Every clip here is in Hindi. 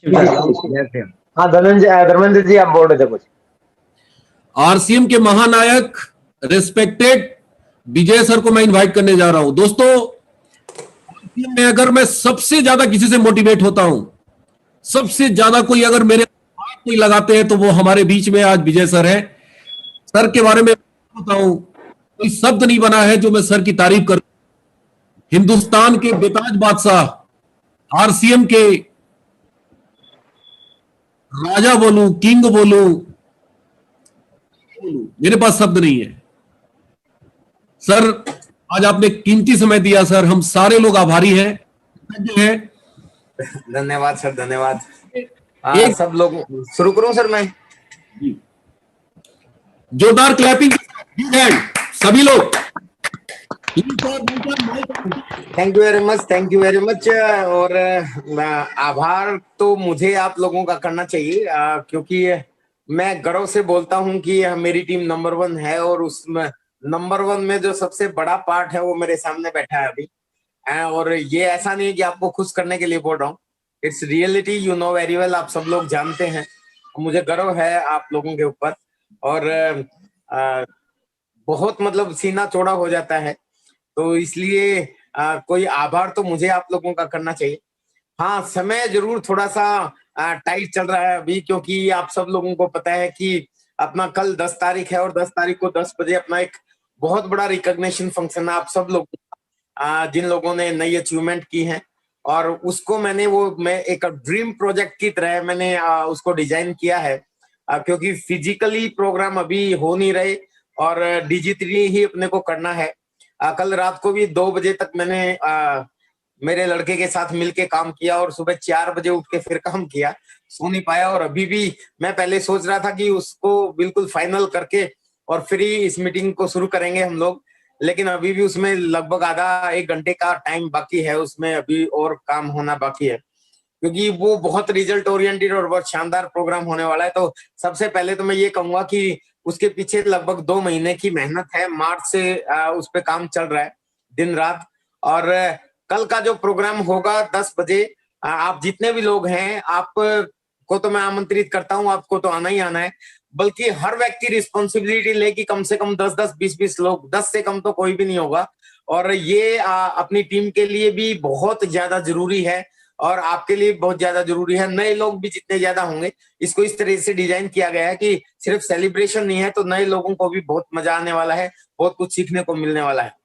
हाँ धर्मेंद्र जी, आप बोल रहे थे कुछ। आरसीएम के महानायक रिस्पेक्टेड विजय सर को मैं इनवाइट करने जा रहा हूं। दोस्तों, आरसीएम में अगर मैं सबसे ज्यादा किसी से मोटिवेट होता हूं, सबसे ज्यादा कोई अगर मेरे हाथ कोई लगाते हैं तो वो हमारे बीच में आज विजय सर है। सर के बारे में बताऊं, कोई शब्द नहीं बना है जो मैं सर की तारीफ करूं। हिंदुस्तान के बेताज बादशाह, आरसीएम के राजा बोलूं, किंग बोलूं, मेरे पास शब्द नहीं है। सर, आज आपने कीमती समय दिया सर, हम सारे लोग आभारी हैं। धन्यवाद सर, धन्यवाद। सब लोग शुरू करूं सर मैं? जोरदार क्लैपिंग सभी लोग। Thank you very much, thank you very much. और आभार तो मुझे आप लोगों का करना चाहिए, क्योंकि मैं गर्व से बोलता हूं कि मेरी टीम नंबर 1 है, और उसमें नंबर 1 में जो सबसे बड़ा पार्ट है वो मेरे सामने बैठा है अभी। और ये ऐसा नहीं है कि आपको खुश करने के लिए बोल रहा हूँ, it's reality, you know very well, आप सब लोग जानते हैं। मुझे गर्व है आप लोगों के ऊपर, और बहुत मतलब सीना चौड़ा हो जाता है, तो इसलिए कोई आभार तो मुझे आप लोगों का करना चाहिए। हाँ, समय जरूर थोड़ा सा टाइट चल रहा है अभी, क्योंकि आप सब लोगों को पता है कि अपना कल 10 तारीख है, और 10 तारीख को 10 बजे अपना एक बहुत बड़ा रिकॉग्निशन फंक्शन है आप सब लोग, जिन लोगों ने नई अचीवमेंट की है। और उसको मैं एक ड्रीम प्रोजेक्ट की तरह मैंने उसको डिजाइन किया है, क्योंकि फिजिकली प्रोग्राम अभी हो नहीं रहे और डिजिटली ही अपने को करना है। कल रात को भी 2 बजे तक मैंने मेरे लड़के के साथ मिलके काम किया, और सुबह 4 बजे उठ के फिर काम किया, सो नहीं पाया। और अभी भी मैं पहले सोच रहा था कि उसको बिल्कुल फाइनल करके और फिर ही इस मीटिंग को शुरू करेंगे हम लोग, लेकिन अभी भी उसमें लगभग आधा 1 घंटे का टाइम बाकी है, उसमें अभी और काम होना बाकी है, क्योंकि वो बहुत रिजल्ट ओरिएंटेड और बहुत शानदार प्रोग्राम होने वाला है। तो सबसे पहले तो मैं ये कहूंगा कि उसके पीछे लगभग 2 महीने की मेहनत है, मार्च से उस पे काम चल रहा है दिन रात। और कल का जो प्रोग्राम होगा 10 बजे, आप जितने भी लोग हैं, आप को तो मैं आमंत्रित करता हूं, आपको तो आना ही आना है, बल्कि हर व्यक्ति रिस्पॉन्सिबिलिटी ले कि कम से कम 10-10, 20-20 लोग, 10 से कम तो कोई भी नहीं होगा। और ये अपनी टीम के लिए भी बहुत ज्यादा जरूरी है, और आपके लिए बहुत ज्यादा जरूरी है। नए लोग भी जितने ज्यादा होंगे, इसको इस तरह से डिजाइन किया गया है कि सिर्फ सेलिब्रेशन नहीं है, तो नए लोगों को भी बहुत मजा आने वाला है, बहुत कुछ सीखने को मिलने वाला है।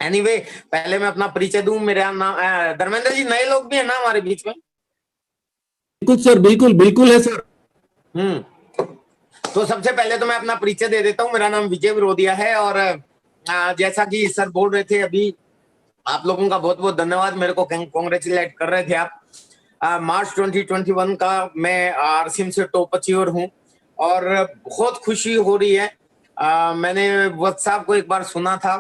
एनीवे, पहले मैं अपना परिचय दूं। मेरा नाम धर्मेंद्र जी, नए लोग भी है ना हमारे बीच में? बिल्कुल सर, बिल्कुल बिल्कुल है सर। तो सबसे पहले तो मैं अपना परिचय दे देता हूं। मेरा नाम विजय विरोधिया है, और जैसा कि सर बोल रहे थे अभी, आप लोगों का बहुत बहुत धन्यवाद, मेरे को कांग्रेचुलेट कर रहे थे आप। मार्च 2021 का मैं आरसीएम से टॉप अचीवर हूं, और बहुत खुशी हो रही है। मैंने व्हाट्सएप को एक बार सुना था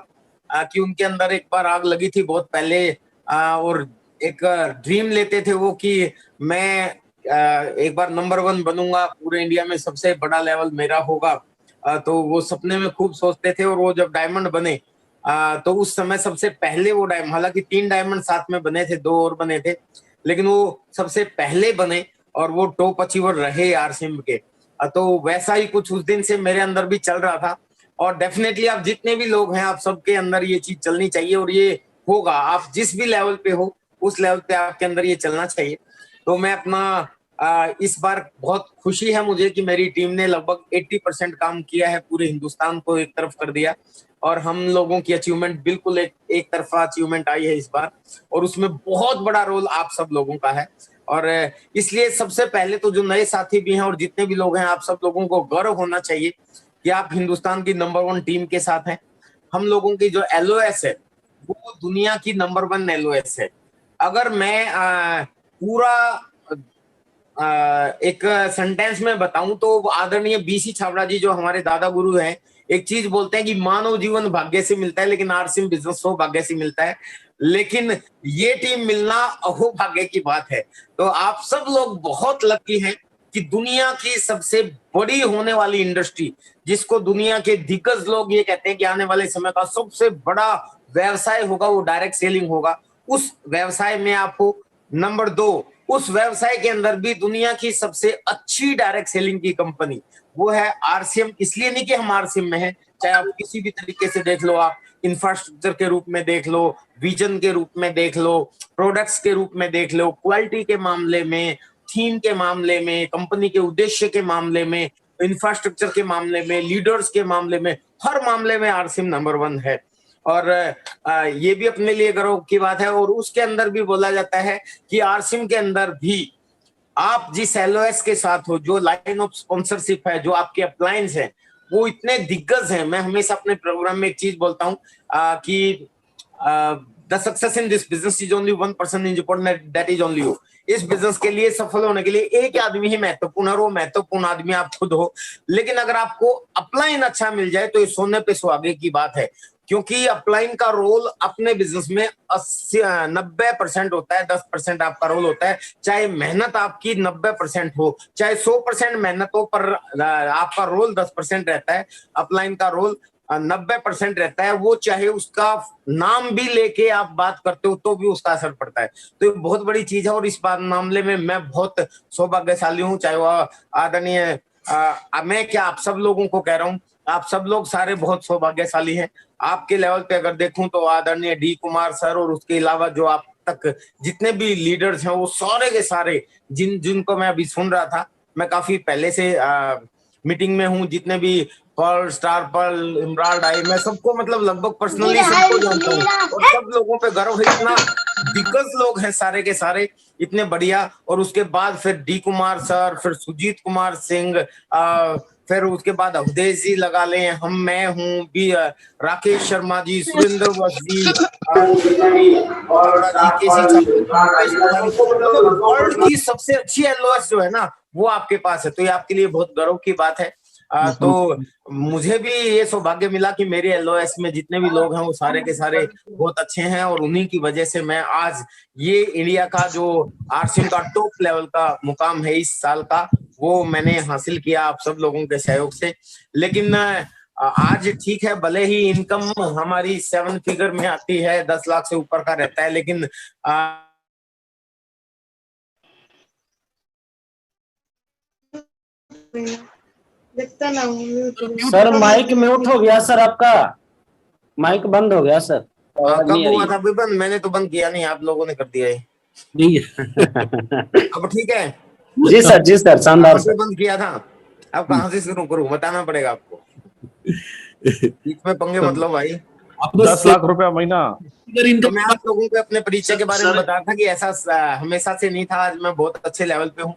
कि उनके अंदर एक बार आग लगी थी बहुत पहले, और एक ड्रीम लेते थे वो कि मैं एक बार नंबर 1 बनूंगा, पूरे इंडिया में सबसे बड़ा लेवल मेरा होगा। तो वो सपने में खूब सोचते थे, और वो जब डायमंड बने, तो उस समय सबसे पहले वो डायमंड, हालांकि 3 डायमंड साथ में बने थे, 2 और बने थे, लेकिन वो सबसे पहले बने, और वो टॉप अचीवर रहे आरसीएम के। तो वैसा ही कुछ उस दिन से मेरे अंदर भी चल रहा था, और डेफिनेटली आप जितने भी लोग हैं, आप सबके अंदर ये चीज चलनी चाहिए, और ये होगा। आप जिस भी लेवल पे हो, उस लेवल पे आपके अंदर ये चलना चाहिए। तो मैं अपना इस बार बहुत खुशी है मुझे कि मेरी टीम ने लगभग 80% काम किया है, पूरे हिंदुस्तान को एक तरफ कर दिया, और हम लोगों की अचीवमेंट बिल्कुल एक तरफा अचीवमेंट आई है इस बार, और उसमें बहुत बड़ा रोल आप सब लोगों का है। और इसलिए सबसे पहले तो जो नए साथी भी हैं और जितने भी लोग हैं, आप सब लोगों को गर्व होना चाहिए कि आप हिंदुस्तान की नंबर 1 टीम के साथ हैं। हम लोगों की जो एलओएस है वो दुनिया की नंबर 1 एलओएस है। अगर मैं पूरा एक सेंटेंस में बताऊं तो आदरणीय बीसी छाबड़ा जी, जो हमारे दादा गुरु हैं, एक चीज बोलते हैं कि मानव जीवन भाग्य से मिलता है, लेकिन आरसीएम बिजनेस सौभाग्य से मिलता है। लेकिन ये टीम मिलना अहोभाग्य की बात है। तो आप सब लोग बहुत लकी हैं कि दुनिया की सबसे बड़ी होने वाली इंडस्ट्री, जिसको दुनिया के दिग्गज लोग ये कहते हैं कि आने वाले समय का सबसे बड़ा व्यवसाय होगा, वो डायरेक्ट सेलिंग होगा, उस व्यवसाय में आप हो। नंबर 2, उस व्यवसाय के अंदर भी दुनिया की सबसे अच्छी डायरेक्ट सेलिंग की कंपनी वो है आरसीएम। इसलिए नहीं कि हम आरसीएम में हैं, चाहे आप किसी भी तरीके से देख लो, आप इंफ्रास्ट्रक्चर के रूप में देख लो, विजन के रूप में देख लो, प्रोडक्ट्स के रूप में देख लो, क्वालिटी के मामले में, थीम के मामले में, कंपनी के उद्देश्य के मामले में, इंफ्रास्ट्रक्चर के मामले में, लीडर्स के मामले में, हर मामले में आरसीएम नंबर 1 है। और ये भी अपने लिए गर्व की बात है। और उसके अंदर भी बोला जाता है कि आरसीएम के अंदर भी आप जिस एलओएस के साथ हो, जो लाइन ऑफ स्पॉन्सरशिप है, जो आपके अप्लायंस है, वो इतने दिग्गज हैं। मैं हमेशा अपने प्रोग्राम में एक चीज बोलता हूँ कि the success in this business is only 1% is important, that is only you. इस बिजनेस के लिए सफल होने के लिए एक आदमी ही महत्वपूर्ण है, वो महत्वपूर्ण आदमी आप खुद हो। लेकिन अगर आपको अपलाइन अच्छा मिल जाए तो ये सोने पे सुहागे की बात है, क्योंकि अपलाइन का रोल अपने बिजनेस में 90% होता है, 10% आपका रोल होता है। चाहे मेहनत आपकी 90% हो, चाहे 100% मेहनत हो, पर आपका रोल 10% रहता है। अपलाइन का रोल 90% रहता है। वो चाहे उसका नाम भी लेके आप बात करते हो तो भी उसका असर पड़ता है। तो ये बहुत बड़ी चीज है और इस बात मामले में मैं बहुत सौभाग्यशाली हूँ। चाहे वह आदरणीय मैं क्या आप सब लोगों को कह रहा हूँ, आप सब लोग सारे बहुत सौभाग्यशाली हैं। आपके लेवल पे अगर देखूं तो आदरणीय डी कुमार सर और उसके अलावा जो आप तक जितने भी लीडर्स हैं वो सारे के सारे जिनको मैं अभी सुन रहा था, मैं काफी पहले से मीटिंग में हूँ। जितने भी पर्ल, स्टार पर्ल, इमराल्ड आई, मैं सबको मतलब लगभग पर्सनली सबको जानता हूँ और सब लोगों पे गर्व है। इतना दिग्गज लोग हैं सारे के सारे, इतने बढ़िया। और उसके बाद फिर डी कुमार सर, फिर सुजीत कुमार सिंह, फिर उसके बाद अवधेश जी लगा लें, मैं हूँ भी, राकेश शर्मा जी, सुरेंद्र वत्स जी, और मतलब वर्ल्ड की सबसे अच्छी एलओएस जो है ना वो आपके पास है। तो ये आपके लिए बहुत गर्व की बात है। तो मुझे भी ये सौभाग्य मिला कि मेरे एलओएस में जितने भी लोग हैं वो सारे के सारे बहुत अच्छे हैं और उन्हीं की वजह से मैं आज ये इंडिया का जो आरसीएम का टॉप लेवल का मुकाम है इस साल का, वो मैंने हासिल किया आप सब लोगों के सहयोग से। लेकिन आज ठीक है, भले ही इनकम हमारी 7 फिगर में आती है, 10 लाख से ऊपर का रहता है, लेकिन सर माइक म्यूट हो गया सर, आपका माइक बंद हो गया सर। कब हुआ था बंद? मैंने तो बंद किया नहीं, आप लोगों ने कर दिया है। नहीं अब ठीक है? जी सर, शानदार सर। बंद किया था। अब कहाँ से शुरू करूं, बताना पड़ेगा आपको। बीच में पंगे मतलब भाई। 10 लाख रुपया महीना। तो मैं आप लोगों को अपने परिचय के बारे में बताया था कि ऐसा हमेशा से नहीं था। आज मैं बहुत अच्छे लेवल पे हूँ।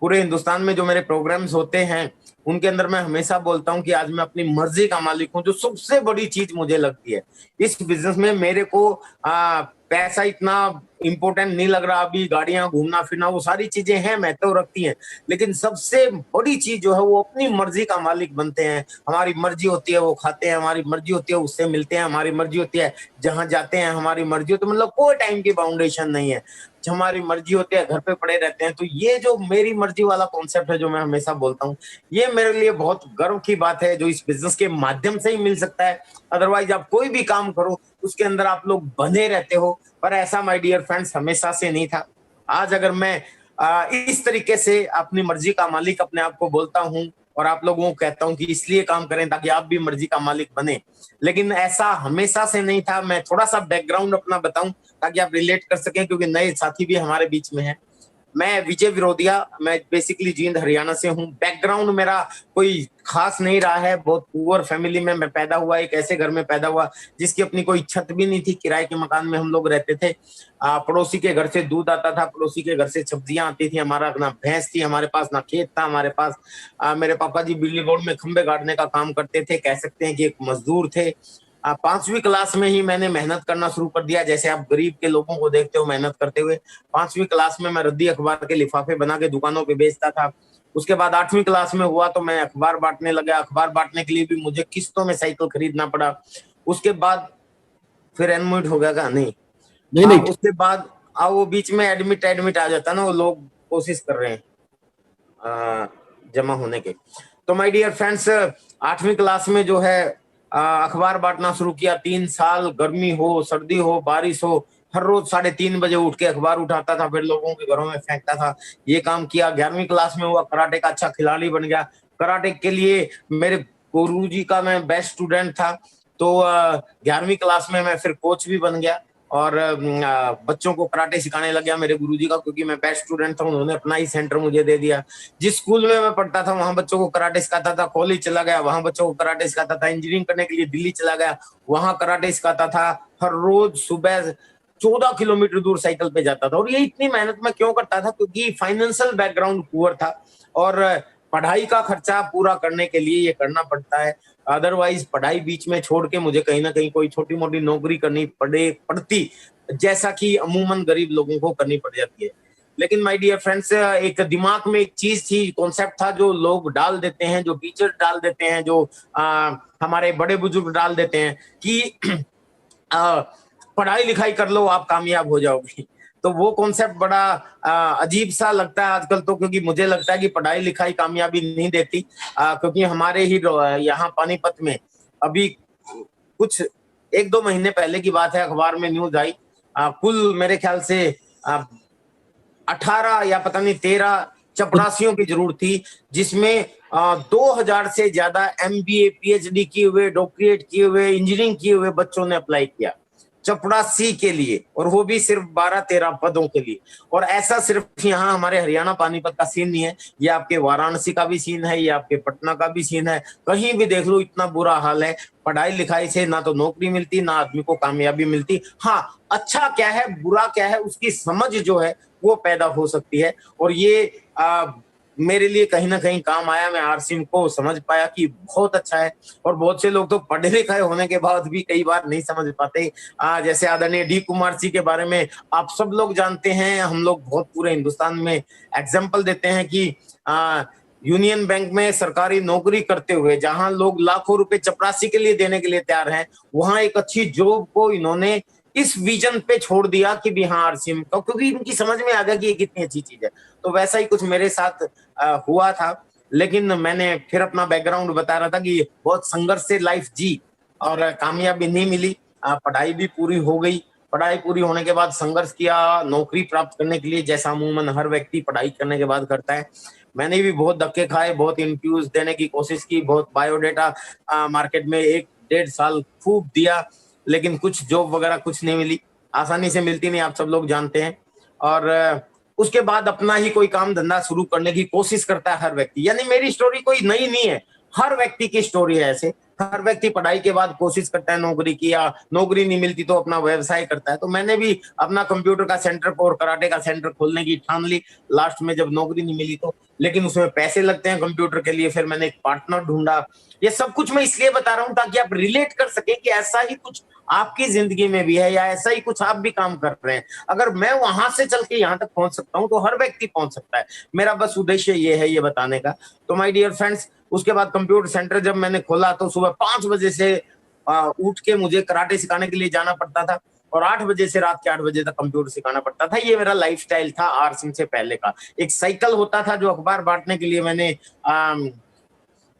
पूरे हिंदुस्तान में जो मेरे प्रोग्राम्स होते हैं उनके अंदर मैं हमेशा बोलता हूँ कि आज मैं अपनी मर्जी का मालिक हूँ। जो सबसे बड़ी चीज मुझे लगती है इस बिजनेस में, मेरे को पैसा इतना इम्पोर्टेंट नहीं लग रहा अभी। गाड़ियां, घूमना फिरना, वो सारी चीजें हैं, महत्व रखती हैं, लेकिन सबसे बड़ी चीज जो है वो अपनी मर्जी का मालिक बनते हैं। हमारी मर्जी होती है वो खाते हैं, हमारी मर्जी होती है उससे मिलते हैं, हमारी मर्जी होती है जहां जाते हैं, हमारी मर्जी होती है, मतलब कोई टाइम की बाउंडेशन नहीं है। हमारी मर्जी होती है घर पे पड़े रहते हैं। तो ये जो मेरी मर्जी वाला कॉन्सेप्ट है जो मैं हमेशा बोलता हूँ, ये मेरे लिए बहुत गर्व की बात है, जो इस बिजनेस के माध्यम से ही मिल सकता है। अदरवाइज आप कोई भी काम करो उसके अंदर आप लोग बंधे रहते हो, पर ऐसा माय डियर फ्रेंड्स हमेशा से नहीं था। आज अगर मैं इस तरीके से अपनी मर्जी का मालिक अपने आप को बोलता हूँ और आप लोगों को कहता हूँ कि इसलिए काम करें ताकि आप भी मर्जी का मालिक बने, लेकिन ऐसा हमेशा से नहीं था। मैं थोड़ा सा बैकग्राउंड अपना बताऊं ताकि आप रिलेट कर सकें, क्योंकि नए साथी भी हमारे बीच में हैं। मैं विजय विरोधिया, मैं बेसिकली जींद हरियाणा से हूँ। बैकग्राउंड मेरा कोई खास नहीं रहा है। बहुत पुअर फैमिली में मैं पैदा हुआ, एक ऐसे घर में पैदा हुआ जिसकी अपनी कोई छत भी नहीं थी। किराए के मकान में हम लोग रहते थे। पड़ोसी के घर से दूध आता था, पड़ोसी के घर से सब्जियां आती थी। हमारा ना भैंस थी हमारे पास, ना खेत था हमारे पास। मेरे पापा जी बिजली बोर्ड में खंबे गाड़ने का काम करते थे, कह सकते हैं कि एक मजदूर थे। 5वीं क्लास में ही मैंने मेहनत करना शुरू कर दिया। जैसे आप गरीब के लोगों को देखते हो मेहनत करते हुए, 5वीं क्लास में मैं रद्दी अखबार के लिफाफे बना के दुकानों पे बेचता था। उसके बाद 8वीं क्लास में हुआ तो मैं अखबार बांटने लगा। अखबार बांटने के लिए भी मुझे किस्तों में साइकिल खरीदना पड़ा। उसके बाद फिर एडमिट हो गया का नहीं, उसके बाद वो बीच में एडमिट आ जाता ना, वो लोग कोशिश कर रहे हैं जमा होने के। तो माय डियर फ्रेंड्स, 8वीं क्लास में जो है अखबार बांटना शुरू किया। 3 साल गर्मी हो, सर्दी हो, बारिश हो, हर रोज 3:30 बजे उठ के अखबार उठाता था, फिर लोगों के घरों में फेंकता था। ये काम किया, 11वीं क्लास में हुआ, कराटे का अच्छा खिलाड़ी बन गया। कराटे के लिए मेरे गुरुजी का मैं बेस्ट स्टूडेंट था, तो 11वीं क्लास में मैं फिर कोच भी बन गया और बच्चों को कराटे सिखाने लग गया मेरे गुरुजी का, क्योंकि मैं बेस्ट स्टूडेंट था। उन्होंने अपना ही सेंटर मुझे दे दिया। जिस स्कूल में मैं पढ़ता था वहां बच्चों को कराटे सिखाता था, कॉलेज चला गया, वहां बच्चों को कराटे सिखाता था, इंजीनियरिंग करने के लिए दिल्ली चला गया, वहां कराटे सिखाता था। हर रोज सुबह 14 किलोमीटर दूर साइकिल पे जाता था। और ये इतनी मेहनत मैं क्यों करता था? क्योंकि फाइनेंशियल बैकग्राउंड पुअर था और पढ़ाई का खर्चा पूरा करने के लिए ये करना पड़ता है। अदरवाइज पढ़ाई बीच में छोड़ के मुझे कहीं ना कहीं कोई छोटी मोटी नौकरी करनी पड़ती, जैसा कि अमूमन गरीब लोगों को करनी पड़ जाती है। लेकिन माय डियर फ्रेंड्स, एक दिमाग में एक चीज थी, कॉन्सेप्ट था जो लोग डाल देते हैं, जो टीचर डाल देते हैं, जो हमारे बड़े बुजुर्ग डाल देते हैं कि पढ़ाई लिखाई कर लो आप कामयाब हो जाओगे। तो वो कॉन्सेप्ट बड़ा अजीब सा लगता है आजकल तो, क्योंकि मुझे लगता है कि पढ़ाई लिखाई कामयाबी नहीं देती। क्योंकि हमारे ही यहाँ पानीपत में अभी कुछ 1-2 महीने पहले की बात है, अखबार में न्यूज आई, कुल मेरे ख्याल से 18 या पता नहीं 13 चपरासियों की जरूरत थी, जिसमें 2000 से ज्यादा MBA PhD किए हुए, डॉक्टरेट किए हुए, इंजीनियरिंग किए हुए बच्चों ने अप्लाई किया चपरासी के लिए, और वो भी सिर्फ 12-13 पदों के लिए। और ऐसा सिर्फ यहाँ हमारे हरियाणा पानीपत का सीन नहीं है, ये आपके वाराणसी का भी सीन है, ये आपके पटना का भी सीन है। कहीं भी देख लो इतना बुरा हाल है। पढ़ाई लिखाई से ना तो नौकरी मिलती, ना आदमी को कामयाबी मिलती। हाँ, अच्छा क्या है बुरा क्या है उसकी समझ जो है वो पैदा हो सकती है। और ये मेरे लिए कहीं ना कहीं काम आया। मैं आरसीएम को समझ पाया कि बहुत अच्छा है। और बहुत से लोग तो पढ़े लिखे होने के बाद भी कई बार नहीं समझ पाते। जैसे आदरणीय डी कुमार सिंह के बारे में आप सब लोग जानते हैं, हम लोग बहुत पूरे हिंदुस्तान में एग्जाम्पल देते हैं कि यूनियन बैंक में सरकारी नौकरी करते हुए जहां लोग लाखों रुपए चपरासी के लिए देने के लिए तैयार हैं, वहां एक अच्छी जॉब को इन्होंने इस विजन पे छोड़ दिया कि भी हाँ आरसीएम का, क्योंकि इनकी समझ में आ गया कि ये कितनी अच्छी चीज है। तो वैसा ही कुछ मेरे साथ हुआ था। लेकिन मैंने फिर अपना बैकग्राउंड बता रहा था कि बहुत संघर्ष से लाइफ जी और कामयाबी नहीं मिली। पढ़ाई भी पूरी हो गई। पढ़ाई पूरी होने के बाद संघर्ष किया नौकरी प्राप्त करने के लिए, जैसा अमूमन हर व्यक्ति पढ़ाई करने के बाद करता है। मैंने भी बहुत धक्के खाए, बहुत इंटरव्यूज देने की कोशिश की, बहुत बायोडेटा मार्केट में 1-1.5 साल खूब दिया, लेकिन कुछ जॉब वगैरह कुछ नहीं मिली। आसानी से मिलती नहीं, आप सब लोग जानते हैं। और उसके बाद अपना ही कोई काम धंधा शुरू करने की कोशिश करता है हर व्यक्ति। यानी मेरी स्टोरी कोई नई नहीं है, हर व्यक्ति की स्टोरी है ऐसे। हर व्यक्ति पढ़ाई के बाद कोशिश करता है नौकरी की, या नौकरी नहीं मिलती तो अपना व्यवसाय करता है। तो मैंने भी अपना कंप्यूटर का सेंटर और कराटे का सेंटर खोलने की ठान ली लास्ट में, जब नौकरी नहीं मिली तो। लेकिन उसमें पैसे लगते हैं कंप्यूटर के लिए, फिर मैंने एक पार्टनर ढूंढा। ये सब कुछ मैं इसलिए बता रहा हूं ताकि आप रिलेट कर सके कि ऐसा ही कुछ आपकी जिंदगी में भी है, या ऐसा ही कुछ आप भी काम कर रहे हैं। अगर मैं वहां से चल के यहाँ तक पहुंच सकता हूं तो हर व्यक्ति पहुंच सकता है। मेरा बस उद्देश्य ये है, ये बताने का। तो माय डियर फ्रेंड्स, उसके बाद कंप्यूटर सेंटर जब मैंने खोला तो सुबह 5 बजे से उठ के मुझे कराटे सिखाने के लिए जाना पड़ता था, और 8 बजे से रात के 8 बजे तक कंप्यूटर सिखाना पड़ता था। ये मेरा लाइफस्टाइल था आरसीएम से पहले का। एक साइकिल होता था जो अखबार बांटने के लिए मैंने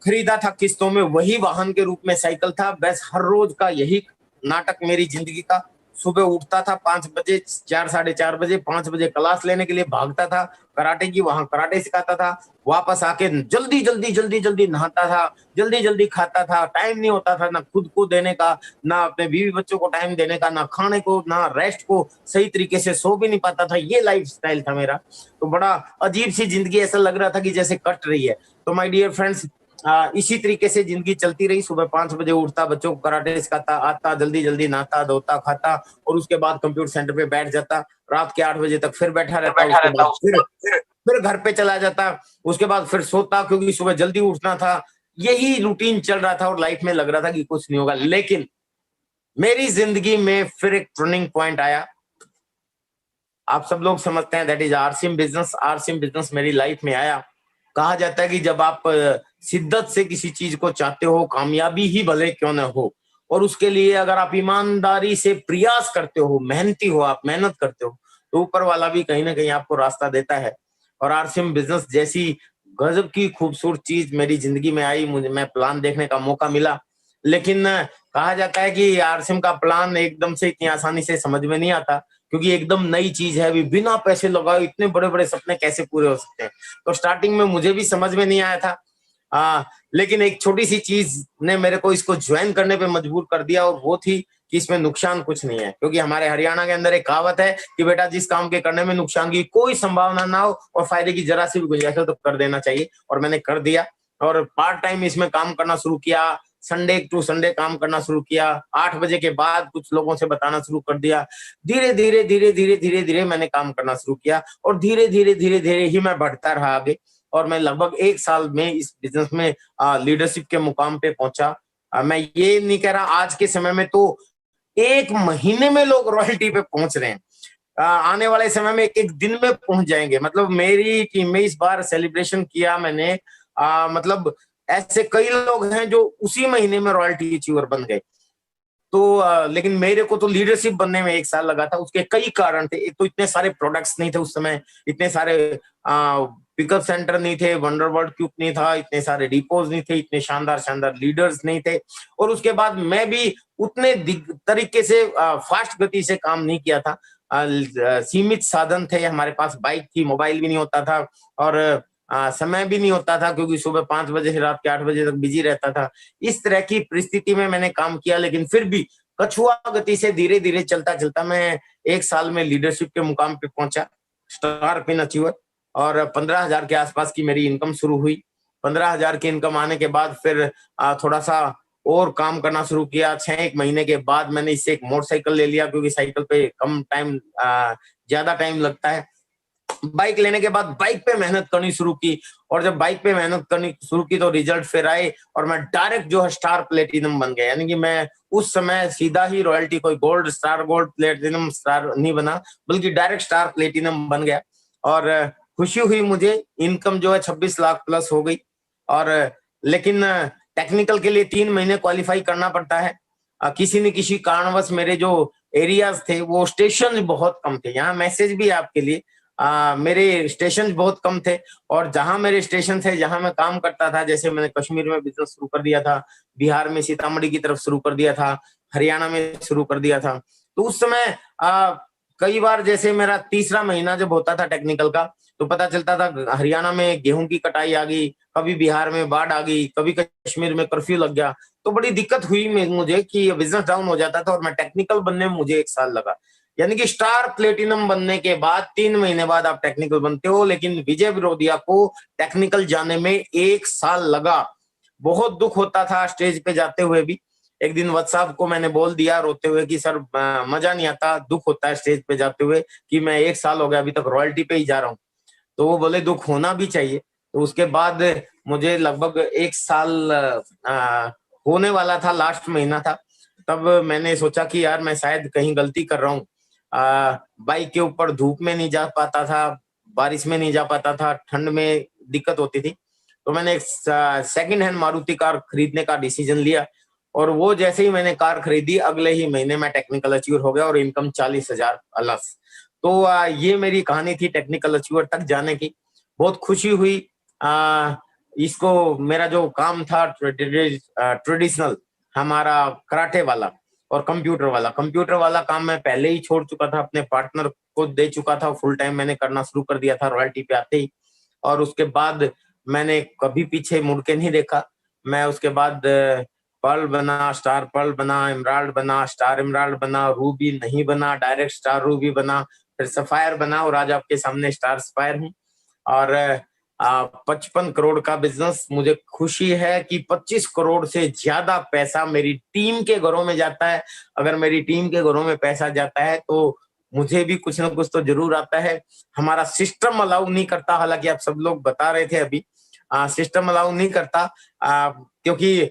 खरीदा था किस्तों में, वही वाहन के रूप में साइकिल था। बस हर रोज का यही नाटक मेरी जिंदगी का। सुबह उठता था 5 बजे, 4-4:30 बजे, 5 बजे क्लास लेने के लिए भागता था कराटे की, वहां कराटे सिखाता था। वापस आके जल्दी जल्दी जल्दी जल्दी नहाता था, जल्दी जल्दी खाता था। टाइम नहीं होता था ना खुद को देने का, ना अपने बीवी बच्चों को टाइम देने का, ना खाने को, ना रेस्ट को। सही तरीके से सो भी नहीं पाता था। ये लाइफ स्टाइल था मेरा। तो बड़ा अजीब सी जिंदगी, ऐसा लग रहा था कि जैसे कट रही है। तो माय डियर फ्रेंड्स, इसी तरीके से जिंदगी चलती रही। सुबह 5 बजे उठता, बच्चों को कराटे सिखाता, आता, जल्दी जल्दी नहाता, धोता, खाता, और उसके बाद कंप्यूटर सेंटर पे बैठ जाता। रात के 8 बजे तक फिर बैठा रहता, उसके बाद फिर घर पे चला जाता। उसके बाद फिर सोता, क्योंकि सुबह जल्दी उठना था। यही रूटीन चल रहा था और लाइफ में लग रहा था कि कुछ नहीं होगा। लेकिन मेरी जिंदगी में फिर एक टर्निंग पॉइंट आया। आप सब लोग समझते हैं, that is RCM business. RCM business मेरी लाइफ में आया। कहा जाता है कि जब आप शिद्दत से किसी चीज को चाहते हो, कामयाबी ही भले क्यों न हो, और उसके लिए अगर आप ईमानदारी से प्रयास करते हो, मेहनती हो, आप मेहनत करते हो, तो ऊपर वाला भी कहीं ना कहीं आपको रास्ता देता है। और आरसीएम बिजनेस जैसी गजब की खूबसूरत चीज मेरी जिंदगी में आई, मैं प्लान देखने का मौका मिला। लेकिन कहा जाता है कि आरसीएम का प्लान एकदम से इतनी आसानी से समझ में नहीं आता। क्योंकि एकदम नई चीज है, अभी बिना पैसे लगाए इतने बड़े बड़े सपने कैसे पूरे हो सकते हैं। तो स्टार्टिंग में मुझे भी समझ में नहीं आया था, लेकिन एक छोटी सी चीज ने मेरे को इसको ज्वाइन करने पे मजबूर कर दिया, और वो थी कि इसमें नुकसान कुछ नहीं है। क्योंकि हमारे हरियाणा के अंदर एक कहावत है कि बेटा जिस काम के करने में नुकसान की कोई संभावना ना हो और फायदे की जरा सी भी गुंजाइश हो तो कर देना चाहिए, और मैंने कर दिया। और पार्ट टाइम इसमें काम करना शुरू किया, संडे टू संडे काम करना शुरू किया, 8 बजे के बाद कुछ लोगों से बताना शुरू कर दिया। धीरे धीरे धीरे धीरे धीरे धीरे मैंने काम करना शुरू किया, और धीरे धीरे धीरे धीरे ही मैं बढ़ता रहा आगे, और मैं लगभग 1 साल में इस बिजनेस में लीडरशिप के मुकाम पे पहुंचा। मैं ये नहीं कह रहा, आज के समय में तो 1 महीने में लोग रॉयल्टी पे पहुंच रहे हैं, आने वाले समय में एक दिन में पहुंच जाएंगे। मतलब मेरी टीम में इस बार सेलिब्रेशन किया मैंने, मतलब ऐसे कई लोग हैं जो उसी महीने में रॉयल्टी अचीवर बन गए। तो लेकिन मेरे को तो लीडरशिप बनने में 1 साल लगा था। उसके कई कारण थे। एक तो इतने सारे प्रोडक्ट्स नहीं थे उस समय, इतने सारे पिकअप सेंटर नहीं थे, वंडरवर्ल्ड क्यूब नहीं था, इतने सारे डिपोज नहीं थे, इतने शानदार शानदार लीडर्स नहीं थे, और उसके बाद मैं भी उतने तरीके से फास्ट गति से काम नहीं किया था। सीमित साधन थे हमारे पास, बाइक थी, मोबाइल भी नहीं होता था, और समय भी नहीं होता था, क्योंकि सुबह 5 बजे से रात के 8 बजे तक बिजी रहता था। इस तरह की परिस्थिति में मैंने काम किया, लेकिन फिर भी कछुआ गति से धीरे धीरे चलता चलता मैं 1 साल में लीडरशिप के मुकाम पे पहुंचा, स्टार पिन अचीवर, और 15,000 के आसपास की मेरी इनकम शुरू हुई। 15,000 की इनकम आने के बाद फिर थोड़ा सा और काम करना शुरू किया। 6 महीने के बाद मैंने इससे एक मोटरसाइकिल ले लिया, क्योंकि साइकिल पे कम टाइम, ज्यादा टाइम लगता है। बाइक लेने के बाद बाइक पे मेहनत करनी शुरू की, और जब बाइक पे मेहनत करनी शुरू की तो रिजल्ट फिर आए, और मैं डायरेक्ट जो है स्टार प्लेटिनम बन गया। यानी कि मैं उस समय सीधा ही रॉयल्टी, कोई gold star, gold platinum star नहीं बना, बल्कि डायरेक्ट स्टार प्लेटिनम बन गया। और खुशी हुई मुझे, इनकम जो है 26 लाख प्लस हो गई। और लेकिन टेक्निकल के लिए 3 महीने क्वालिफाई करना पड़ता है। किसी न किसी कारणवश मेरे जो एरियाज थे वो स्टेशन बहुत कम थे। यहाँ मैसेज भी आपके लिए, मेरे स्टेशन बहुत कम थे, और जहां मेरे स्टेशन थे, जहां मैं काम करता था, जैसे मैंने कश्मीर में बिजनेस शुरू कर दिया था, बिहार में सीतामढ़ी की तरफ शुरू कर दिया था, हरियाणा में शुरू कर दिया था। तो उस समय कई बार जैसे मेरा तीसरा महीना जब होता था टेक्निकल का, तो पता चलता था हरियाणा में गेहूं की कटाई आ गई, कभी बिहार में बाढ़ आ गई, कभी कश्मीर में कर्फ्यू लग गया। तो बड़ी दिक्कत हुई मुझे कि बिजनेस डाउन हो जाता था, और मैं टेक्निकल बनने में मुझे 1 साल लगा। यानी कि स्टार प्लेटिनम बनने के बाद 3 महीने बाद आप टेक्निकल बनते हो, लेकिन विजय विरोधिया को टेक्निकल जाने में 1 साल लगा। बहुत दुख होता था स्टेज पे जाते हुए भी। एक दिन व्हाट्सएप को मैंने बोल दिया रोते हुए कि सर मजा नहीं आता, दुख होता है स्टेज पे जाते हुए कि मैं 1 साल हो गया अभी तक रॉयल्टी पे ही जा रहा हूँ। तो वो बोले दुख होना भी चाहिए। तो उसके बाद मुझे लगभग 1 साल होने वाला था, लास्ट महीना था, तब मैंने सोचा कि यार मैं शायद कहीं गलती कर रहा हूँ। बाइक के ऊपर धूप में नहीं जा पाता था, बारिश में नहीं जा पाता था, ठंड में दिक्कत होती थी। तो मैंने एक सेकंड हैंड मारुति कार खरीदने का डिसीजन लिया, और वो जैसे ही मैंने कार खरीदी अगले ही महीने में टेक्निकल अचीवर हो गया, और इनकम 40,000 प्लस। तो ये मेरी कहानी थी टेक्निकल अचीवर तक जाने की। बहुत खुशी हुई। इसको मेरा जो काम था ट्रेडिशनल, हमारा कराटे वाला और कंप्यूटर वाला काम मैं पहले ही छोड़ चुका था, अपने पार्टनर को दे चुका था, फुल टाइम मैंने करना शुरू कर दिया था रॉयल्टी पे आते ही। और उसके बाद मैंने कभी पीछे मुड़ के नहीं देखा। मैं उसके बाद पर्ल बना, स्टार पर्ल बना, एमराल्ड बना, स्टार एमराल्ड बना, रूबी नहीं बना, डायरेक्ट स्टार रूबी बना, फिर सफायर बना, और आज आपके सामने स्टार सफायर हूँ। और 55 करोड़ का बिजनेस। मुझे खुशी है कि 25 करोड़ से ज्यादा पैसा मेरी टीम के घरों में जाता है। अगर मेरी टीम के घरों में पैसा जाता है तो मुझे भी कुछ ना कुछ तो जरूर आता है। हमारा सिस्टम अलाउ नहीं करता, हालांकि आप सब लोग बता रहे थे अभी, सिस्टम अलाउ नहीं करता, क्योंकि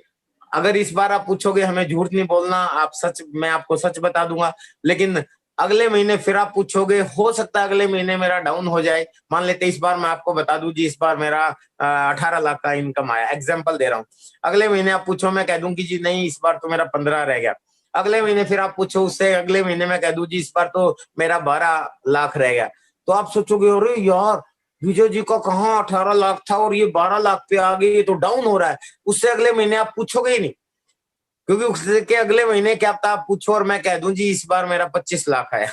अगर इस बार आप पूछोगे हमें झूठ नहीं बोलना, आप सच, मैं आपको सच बता दूंगा। लेकिन अगले महीने फिर आप पूछोगे, हो सकता है अगले महीने मेरा डाउन हो जाए। मान लेते इस बार मैं आपको बता दूं जी, इस बार मेरा 18 लाख का इनकम आया, एग्जाम्पल दे रहा हूँ। अगले महीने आप पूछो, मैं कह दूं कि जी नहीं इस बार तो मेरा 15 रह गया। अगले महीने फिर आप पूछो, उससे अगले महीने मैं कह दूं जी इस बार तो मेरा 12 लाख रह गया। तो आप सोचोगे अरे यार विजय जी का कहाँ 18 लाख था और ये 12 लाख पे आ गई, ये तो डाउन हो रहा है। उससे अगले महीने आप पूछोगे ही नहीं, क्योंकि उसके अगले महीने क्या पता आप पूछो और मैं कह दूं जी इस बार मेरा 25 लाख आया।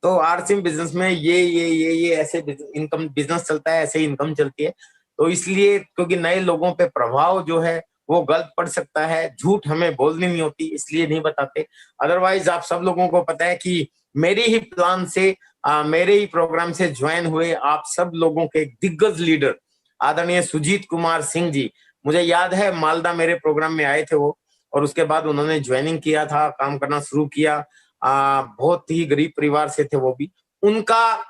तो आरसीएम बिजनेस में ये ऐसे इनकम बिजनेस चलता है, ऐसे इनकम चलती है। तो इसलिए क्योंकि नए लोगों पे प्रभाव जो है वो गलत पड़ सकता है, झूठ हमें बोलनी नहीं होती, इसलिए नहीं बताते। अदरवाइज आप सब लोगों को पता है कि मेरे ही प्लान से मेरे ही प्रोग्राम से ज्वाइन हुए आप सब लोगों के दिग्गज लीडर आदरणीय सुजीत कुमार सिंह जी, मुझे याद है मालदा मेरे प्रोग्राम में आए थे वो, और उसके बाद उन्होंने ज्वाइनिंग किया था, काम करना शुरू किया। बहुत ही गरीब परिवार से थे वो भी। उनका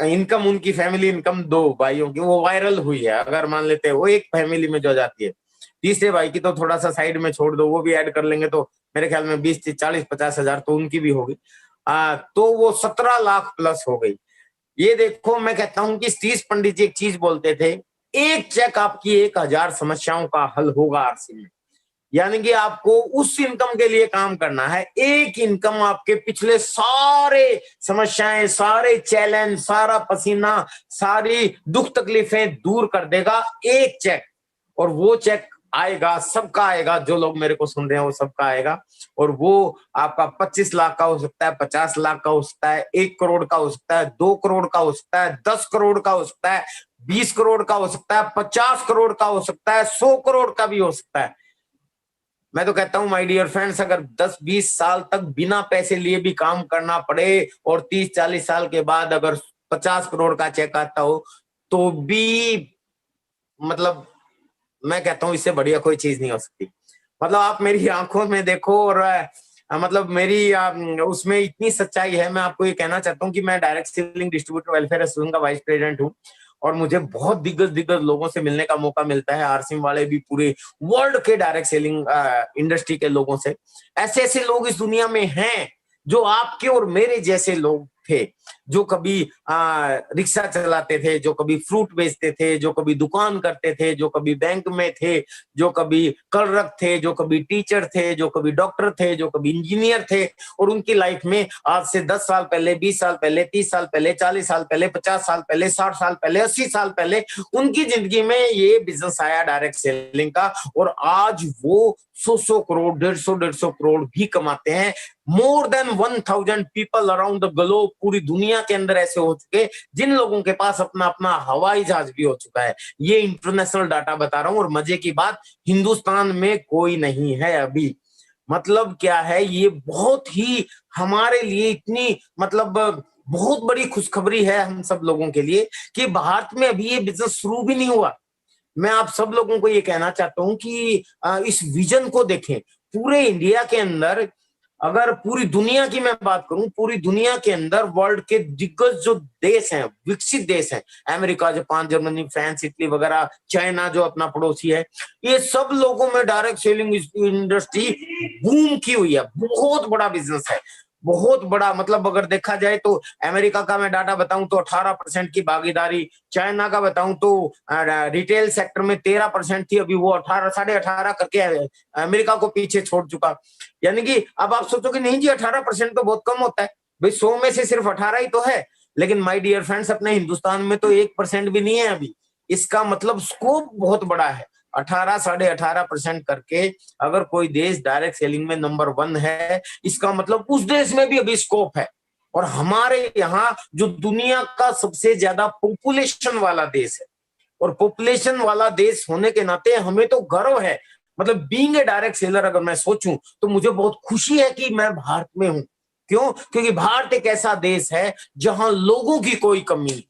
इनकम, उनकी फैमिली इनकम 2 भाइयों की वो वायरल हुई है। अगर मान लेते हैं वो एक फैमिली में जो जाती है, तीसरे भाई की तो थोड़ा सा साइड में छोड़ दो, वो भी ऐड कर लेंगे तो मेरे ख्याल में 20 40 50 हजार तो उनकी भी होगी। तो वो 17 लाख प्लस हो गई। ये देखो, मैं कहता हूं कि सतीश पंडित जी एक चीज बोलते थे, एक चेक आपकी 1000 समस्याओं का हल होगा आरसी में। यानी कि आपको उस इनकम के लिए काम करना है, एक इनकम आपके पिछले सारे समस्याएं, सारे चैलेंज, सारा पसीना, सारी दुख तकलीफें दूर कर देगा एक चेक। और वो चेक आएगा, सबका आएगा, जो लोग मेरे को सुन रहे हैं वो सबका आएगा। और वो आपका 25 लाख का हो सकता है, 50 लाख का हो सकता है, 1 करोड़ का हो सकता है, 2 करोड़ का हो सकता है, 10 करोड़ का हो सकता है, 20 करोड़ का हो सकता है, 50 करोड़ का हो सकता है, 100 करोड़ का भी हो सकता है। मैं तो कहता हूं माय डियर फ्रेंड्स, अगर 10-20 साल तक बिना पैसे लिए भी काम करना पड़े और 30-40 साल के बाद अगर 50 करोड़ का चेक आता हो तो भी, मतलब मैं कहता हूं इससे बढ़िया कोई चीज नहीं हो सकती। मतलब आप मेरी आंखों में देखो और मतलब मेरी उसमें इतनी सच्चाई है। मैं आपको ये कहना चाहता हूं कि मैं direct selling distributor welfare association का वाइस प्रेसिडेंट हूं और मुझे बहुत दिग्गज लोगों से मिलने का मौका मिलता है। आरसीएम वाले भी पूरे वर्ल्ड के डायरेक्ट सेलिंग इंडस्ट्री के लोगों से, ऐसे ऐसे लोग इस दुनिया में हैं जो आपके और मेरे जैसे लोग थे, जो कभी रिक्शा चलाते थे, जो कभी फ्रूट बेचते थे, जो कभी दुकान करते थे, जो कभी बैंक में थे, जो कभी कलरक थे, जो कभी टीचर थे, जो कभी डॉक्टर थे, जो कभी इंजीनियर थे। और उनकी लाइफ में आज से 10 साल पहले, 20 साल पहले, 30 साल पहले, 40 साल पहले, 50 साल पहले, 60 साल पहले, 80 साल पहले उनकी जिंदगी में ये बिजनेस आया डायरेक्ट सेलिंग का, और आज वो 100 करोड़, 150 करोड़ भी कमाते हैं। More than 1000 people around the globe, पूरी दुनिया के अंदर ऐसे हो चुके जिन लोगों के पास अपना अपना हवाई जहाज भी हो चुका है। ये इंटरनेशनल डाटा बता रहा हूं। और मजे की बात, हिंदुस्तान में कोई नहीं है अभी। मतलब क्या है, ये बहुत ही हमारे लिए इतनी मतलब बहुत बड़ी खुशखबरी है हम सब लोगों के लिए कि भारत में अभी ये बिजनेस शुरू भी नहीं हुआ। मैं आप सब लोगों को ये कहना चाहता हूं कि इस विजन को देखें। पूरे इंडिया के अंदर, अगर पूरी दुनिया की मैं बात करूं, पूरी दुनिया के अंदर वर्ल्ड के दिग्गज जो देश हैं, विकसित देश हैं, America, Japan, Germany, France, Italy वगैरह, चाइना जो अपना पड़ोसी है, ये सब लोगों में डायरेक्ट सेलिंग इंडस्ट्री बूम की हुई है। बहुत बड़ा बिजनेस है, बहुत बड़ा। मतलब अगर देखा जाए तो अमेरिका का मैं डाटा बताऊं तो 18% की भागीदारी, चाइना का बताऊं तो रिटेल सेक्टर में 13% थी, अभी वो 18 18.5 करके अमेरिका को पीछे छोड़ चुका। यानी कि अब आप सोचोगे नहीं जी 18% तो बहुत कम होता है भाई, 100 में से सिर्फ 18 ही तो है। लेकिन माय डियर फ्रेंड्स, अपने हिंदुस्तान में तो 1% भी नहीं है अभी। इसका मतलब स्कोप बहुत बड़ा है। 18 18.5% करके अगर कोई देश डायरेक्ट सेलिंग में नंबर 1 है, इसका मतलब उस देश में भी अभी स्कोप है। और हमारे यहाँ जो दुनिया का सबसे ज्यादा पॉपुलेशन वाला देश है, और पॉपुलेशन वाला देश होने के नाते हमें तो गर्व है। मतलब बीइंग ए डायरेक्ट सेलर अगर मैं सोचूं तो मुझे बहुत खुशी है कि मैं भारत में हूं। क्यों? क्योंकि भारत एक ऐसा देश है जहां लोगों की कोई कमी नहीं।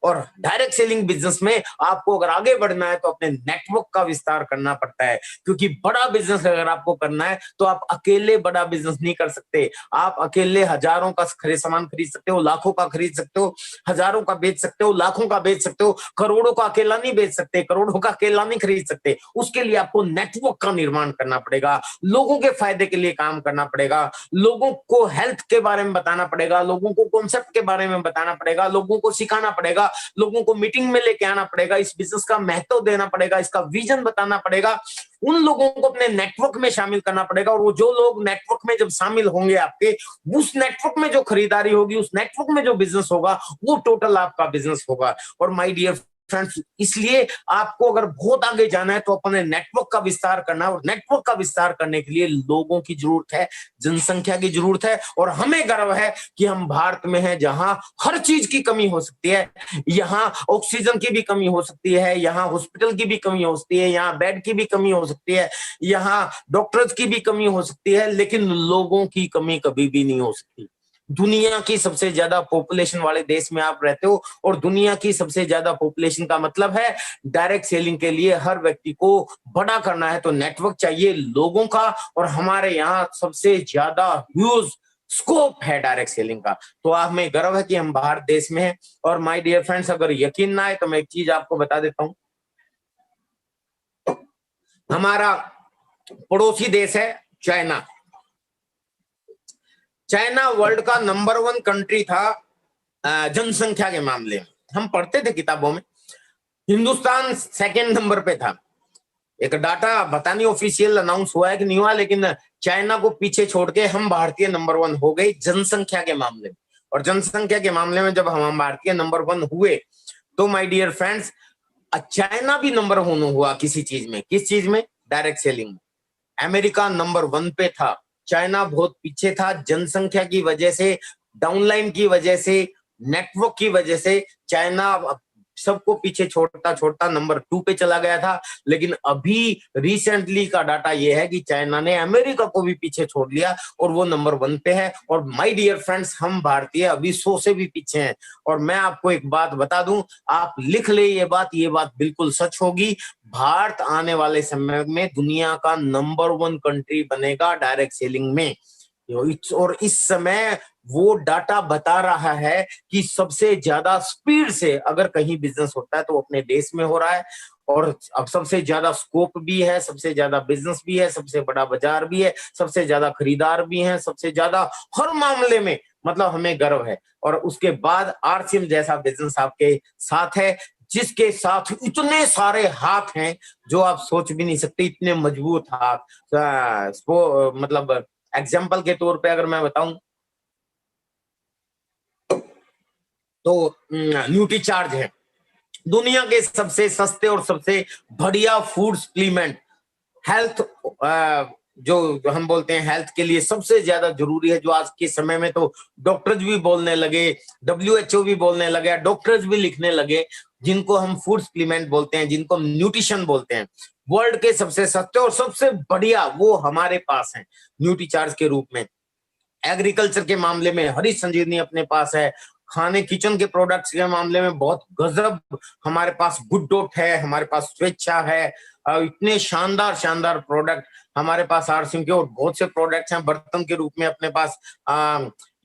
और डायरेक्ट सेलिंग बिजनेस में आपको अगर आगे बढ़ना है तो अपने नेटवर्क का विस्तार करना पड़ता है, क्योंकि बड़ा बिजनेस अगर आपको करना है तो आप अकेले बड़ा बिजनेस नहीं कर सकते। आप अकेले हजारों का सामान खरीद सकते हो, लाखों का खरीद सकते हो, हजारों का बेच सकते हो, लाखों का बेच सकते हो, करोड़ों का अकेला नहीं बेच सकते, करोड़ों का अकेला नहीं खरीद सकते। उसके लिए आपको नेटवर्क का निर्माण करना पड़ेगा, लोगों के फायदे के लिए काम करना पड़ेगा, लोगों को हेल्थ के बारे में बताना पड़ेगा, लोगों को कॉन्सेप्ट के बारे में बताना पड़ेगा, लोगों को सिखाना पड़ेगा, लोगों को मीटिंग में लेके आना पड़ेगा, इस बिजनेस का महत्व देना पड़ेगा, इसका विजन बताना पड़ेगा, उन लोगों को अपने नेटवर्क में शामिल करना पड़ेगा। और वो जो लोग नेटवर्क में जब शामिल होंगे आपके, उस नेटवर्क में जो खरीदारी होगी, उस नेटवर्क में जो बिजनेस होगा, वो टोटल आपका बिजनेस होगा। और माय डियर फ्रेंड्स, इसलिए आपको अगर बहुत आगे जाना है तो अपने नेटवर्क का विस्तार करना है, और नेटवर्क का विस्तार करने के लिए लोगों की जरूरत है, जनसंख्या की जरूरत है। और हमें गर्व है कि हम भारत में हैं, जहां हर चीज की कमी हो सकती है। यहाँ ऑक्सीजन की भी कमी हो सकती है, यहाँ हॉस्पिटल की भी कमी हो सकती है, यहाँ बेड की भी कमी हो सकती है, यहाँ डॉक्टर्स की भी कमी हो सकती है, लेकिन लोगों की कमी कभी भी नहीं हो सकती। दुनिया की सबसे ज्यादा पॉपुलेशन वाले देश में आप रहते हो, और दुनिया की सबसे ज्यादा पॉपुलेशन का मतलब है डायरेक्ट सेलिंग के लिए हर व्यक्ति को बड़ा करना है तो नेटवर्क चाहिए लोगों का। और हमारे यहाँ सबसे ज्यादा ह्यूज स्कोप है डायरेक्ट सेलिंग का। तो आप हमें गर्व है कि हम भारत देश में हैं। और माय डियर फ्रेंड्स, अगर यकीन ना आए तो मैं एक चीज आपको बता देता हूं। हमारा पड़ोसी देश है चाइना। चाइना वर्ल्ड का नंबर 1 कंट्री था जनसंख्या के मामले में। हम पढ़ते थे किताबों में। हिंदुस्तान सेकंड नंबर पे था। एक डाटा पता नहीं ऑफिशियल अनाउंस हुआ है कि नहीं हुआ, लेकिन चाइना को पीछे छोड़ के हम भारतीय नंबर 1 हो गए जनसंख्या के मामले में। और जनसंख्या के मामले में जब हम भारतीय नंबर 1 हुए तो माय डियर फ्रेंड्स, चाइना भी नंबर 1 हुआ किसी चीज में। किस चीज में? डायरेक्ट सेलिंग में। अमेरिका नंबर 1 पे था, चाइना बहुत पीछे था। जनसंख्या की वजह से, डाउनलाइन की वजह से, नेटवर्क की वजह से चाइना सबको पीछे छोड़ता छोड़ता नंबर 2 पे चला गया था। लेकिन अभी रिसेंटली का डाटा यह है कि चाइना ने अमेरिका को भी पीछे छोड़ लिया और वो नंबर 1 पे है। और माय डियर फ्रेंड्स, हम भारतीय अभी 100 से भी पीछे हैं। और मैं आपको एक बात बता दूं, आप लिख ले ये बात बिल्कुल सच होगी। भारत आने वाले समय में दुनिया का नंबर 1 कंट्री बनेगा डायरेक्ट सेलिंग में। और इस समय वो डाटा बता रहा है कि सबसे ज्यादा स्पीड से अगर कहीं बिजनेस होता है तो अपने देश में हो रहा है। और अब सबसे ज्यादा स्कोप भी है, सबसे ज्यादा बिजनेस भी है, सबसे बड़ा बाजार भी है, सबसे ज्यादा खरीदार भी हैं, सबसे ज्यादा हर मामले में। मतलब हमें गर्व है। और उसके बाद आरसीएम जैसा बिजनेस आपके साथ है, जिसके साथ इतने सारे हाथ हैं जो आप सोच भी नहीं सकते, इतने मजबूत हाथ। मतलब एग्जाम्पल के तौर पे अगर मैं बताऊं तो न्यूट्रीचार्ज है दुनिया के सबसे सस्ते और सबसे बढ़िया फूड सप्लीमेंट। हेल्थ, जो हम बोलते हैं हेल्थ के लिए सबसे ज्यादा जरूरी है, जो आज के समय में तो डॉक्टर्स भी बोलने लगे, WHO भी बोलने लगे, डॉक्टर्स भी लिखने लगे, जिनको हम फूड सप्लीमेंट बोलते हैं, जिनको हम न्यूट्रिशन बोलते हैं। वर्ल्ड के सबसे सस्ते और सबसे बढ़िया वो हमारे पास है न्यूट्रीचार्ज के रूप में। एग्रीकल्चर के मामले में हरी संजीवनी अपने पास है। खाने किचन के प्रोडक्ट्स के मामले में बहुत गजब हमारे पास गुड डॉट है, हमारे पास स्वेच्छा है। इतने शानदार शानदार प्रोडक्ट हमारे पास आरसीएम के। और बहुत से प्रोडक्ट्स हैं बर्तन के रूप में अपने पास।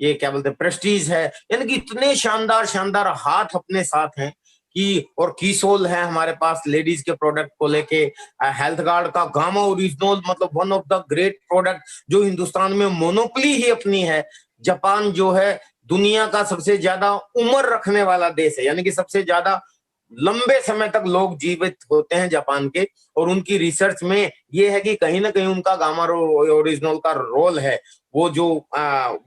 ये क्या बोलते हैं, प्रेस्टीज है। यानी कि इतने शानदार शानदार हाथ अपने साथ हैं कि। और कीसोल है हमारे पास लेडीज के प्रोडक्ट को लेके। हेल्थ गार्ड का गामा ओरिजिनल, मतलब one of the great product जो हिंदुस्तान में मोनोपोली ही अपनी है। जापान जो है दुनिया का सबसे ज्यादा उम्र रखने वाला देश है, यानी कि सबसे ज्यादा लंबे समय तक लोग जीवित होते हैं जापान के। और उनकी रिसर्च में ये है कि कहीं ना कहीं उनका गामा ओरिजिनल का रोल है, वो जो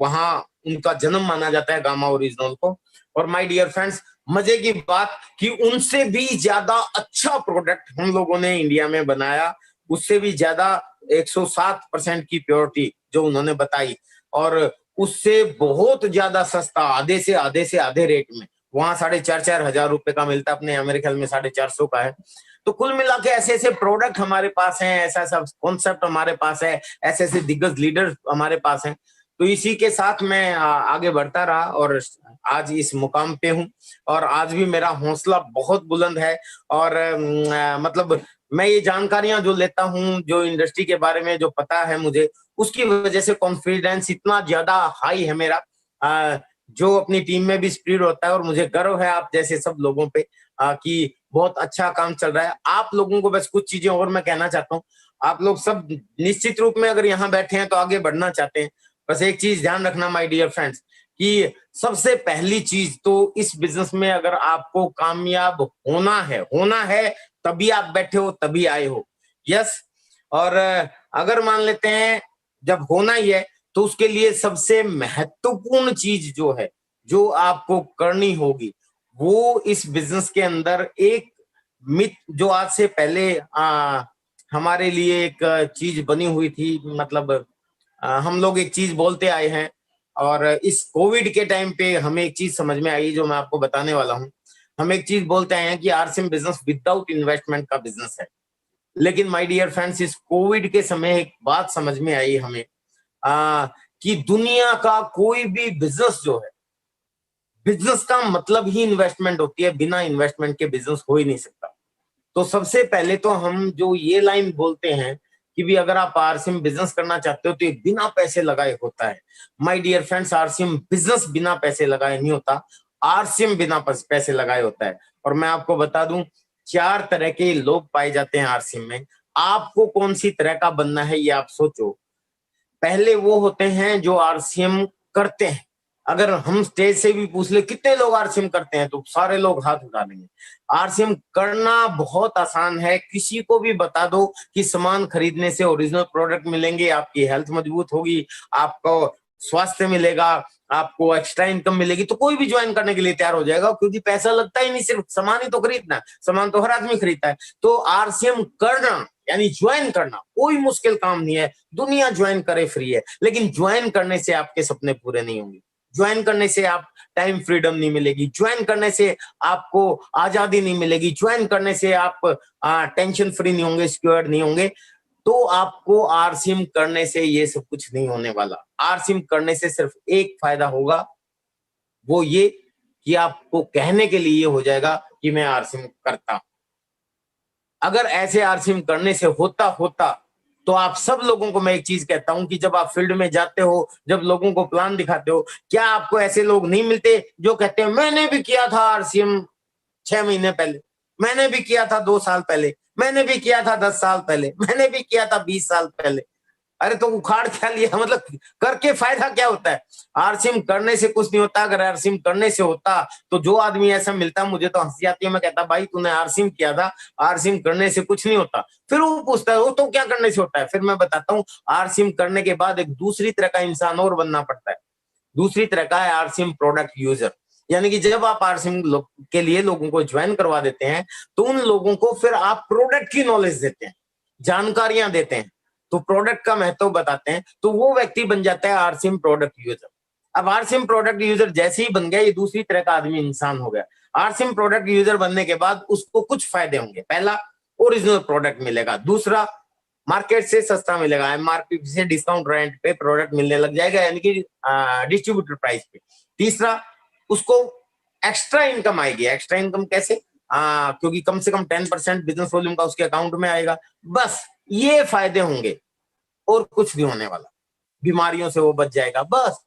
वहां उनका जन्म माना जाता है गामा ओरिजिनल को। और माय डियर फ्रेंड्स, मजे की बात कि उनसे भी ज्यादा अच्छा प्रोडक्ट हम लोगों ने इंडिया में बनाया, उससे भी ज्यादा 107% की प्योरिटी जो उन्होंने बताई, और उससे बहुत ज्यादा सस्ता, आधे से आधे रेट में। वहां 4,500 हजार रुपए का मिलता है, अपने मेरे ख्याल में 450 का है। तो कुल मिला के ऐसे ऐसे प्रोडक्ट हमारे पास हैं, ऐसा ऐसा कॉन्सेप्ट हमारे पास है, ऐसे ऐसे दिग्गज लीडर हमारे पास हैं। तो इसी के साथ मैं आगे बढ़ता रहा और आज इस मुकाम पे हूँ। और आज भी मेरा हौसला बहुत बुलंद है। और मतलब मैं ये जानकारियां जो लेता हूँ, जो इंडस्ट्री के बारे में जो पता है मुझे, उसकी वजह से कॉन्फिडेंस इतना ज्यादा हाई है मेरा, जो अपनी टीम में भी स्प्रेड होता है। और मुझे गर्व है आप जैसे सब लोगों पे कि बहुत अच्छा काम चल रहा है। आप लोगों को बस कुछ चीजें और मैं कहना चाहता हूँ। आप लोग सब निश्चित रूप में अगर यहाँ बैठे हैं तो आगे बढ़ना चाहते हैं। बस एक चीज ध्यान रखना माय डियर फ्रेंड्स, कि सबसे पहली चीज तो इस बिजनेस में अगर आपको कामयाब होना है तभी आप बैठे हो, तभी आए हो। यस। और अगर मान लेते हैं जब होना ही है तो उसके लिए सबसे महत्वपूर्ण चीज जो है, जो आपको करनी होगी, वो इस बिजनेस के अंदर एक मिथ जो आज से पहले हमारे लिए एक चीज बनी हुई थी, मतलब हम लोग एक चीज बोलते आए हैं, और इस कोविड के टाइम पे हमें एक चीज समझ में आई जो मैं आपको बताने वाला हूं। हम एक चीज बोलते आए हैं कि आरसीएम बिजनेस विदाउट इन्वेस्टमेंट का बिजनेस है, लेकिन माय डियर फ्रेंड्स, इस कोविड के समय एक बात समझ में आई हमें कि दुनिया का कोई भी बिजनेस जो है, बिजनेस का मतलब ही इन्वेस्टमेंट होती है, बिना इन्वेस्टमेंट के बिजनेस हो ही नहीं सकता। तो सबसे पहले तो हम जो ये लाइन बोलते हैं कि भी अगर आप आरसीएम बिजनेस करना चाहते हो तो ये बिना पैसे लगाए होता है। My dear friends, RCM business बिना पैसे लगाए नहीं होता, आरसीएम बिना पैसे लगाए होता है। और मैं आपको बता दूं, 4 तरह के लोग पाए जाते हैं आरसीएम में। आपको कौन सी तरह का बनना है ये आप सोचो। पहले वो होते हैं जो आरसीएम करते हैं। अगर हम स्टेज से भी पूछ ले कितने लोग आरसीएम करते हैं, तो सारे लोग हाथ उठा लेंगे। आरसीएम करना बहुत आसान है। किसी को भी बता दो कि सामान खरीदने से ओरिजिनल प्रोडक्ट मिलेंगे, आपकी हेल्थ मजबूत होगी, आपको स्वास्थ्य मिलेगा, आपको एक्स्ट्रा इनकम मिलेगी, तो कोई भी ज्वाइन करने के लिए तैयार हो जाएगा, क्योंकि पैसा लगता ही नहीं, सिर्फ सामान ही तो खरीदना है। सामान तो हर आदमी खरीदता है। तो आरसीएम करना यानी ज्वाइन करना कोई मुश्किल काम नहीं है। दुनिया ज्वाइन करे फ्री है, लेकिन ज्वाइन करने से आपके सपने पूरे नहीं होंगे। ज्वाइन करने से आप टाइम फ्रीडम नहीं मिलेगी, ज्वाइन करने से आपको आजादी नहीं मिलेगी, ज्वाइन करने से आप टेंशन फ्री नहीं होंगे, सिक्योर्ड नहीं होंगे। तो आपको आरसीएम करने से ये सब कुछ नहीं होने वाला। आरसीएम करने से सिर्फ एक फायदा होगा, वो ये कि आपको कहने के लिए ये हो जाएगा कि मैं आरसीएम करता हूं। अगर ऐसे आरसीएम करने से होता तो आप सब लोगों को मैं एक चीज कहता हूं कि जब आप फील्ड में जाते हो, जब लोगों को प्लान दिखाते हो, क्या आपको ऐसे लोग नहीं मिलते जो कहते हैं मैंने भी किया था आरसीएम 6 महीने पहले, मैंने भी किया था 2 साल पहले, मैंने भी किया था 10 साल पहले, मैंने भी किया था 20 साल पहले। अरे तो उखाड़ क्या लिया, मतलब करके फायदा क्या होता है? आरसीएम करने से कुछ नहीं होता। अगर आरसीएम करने से होता तो जो आदमी ऐसा मिलता, मुझे तो हंसी आती है, मैं कहता भाई तूने आरसीएम किया था, आरसीएम करने से कुछ नहीं होता। फिर वो पूछता है वो तो क्या करने से होता है? फिर मैं बताता हूँ, आरसीएम करने के बाद एक दूसरी तरह का इंसान और बनना पड़ता है। दूसरी तरह का है आरसीएम प्रोडक्ट यूजर। यानी कि जब आप आरसीएम के लिए लोगों को ज्वाइन करवा देते हैं, तो उन लोगों को फिर आप प्रोडक्ट की नॉलेज देते हैं, जानकारियां देते हैं, तो प्रोडक्ट का महत्व बताते हैं, तो वो व्यक्ति बन जाता है आरसीएम प्रोडक्ट यूजर। अब आरसीएम प्रोडक्ट यूजर जैसे ही बन गया, ये दूसरी तरह का आदमी इंसान हो गया। आरसीएम प्रोडक्ट यूजर बनने के बाद उसको कुछ फायदे होंगे। पहला, ओरिजिनल प्रोडक्ट मिलेगा। दूसरा, मार्केट से सस्ता मिलेगा, एमआरपी से डिस्काउंट रेंट पे प्रोडक्ट मिलने लग जाएगा, यानी कि डिस्ट्रीब्यूटर प्राइस पे। तीसरा, उसको एक्स्ट्रा इनकम आएगी। एक्स्ट्रा इनकम कैसे? क्योंकि कम से कम 10% बिजनेस वॉल्यूम का उसके अकाउंट में आएगा। बस ये फायदे होंगे और कुछ नहीं होने वाला। बीमारियों से वो बच जाएगा बस,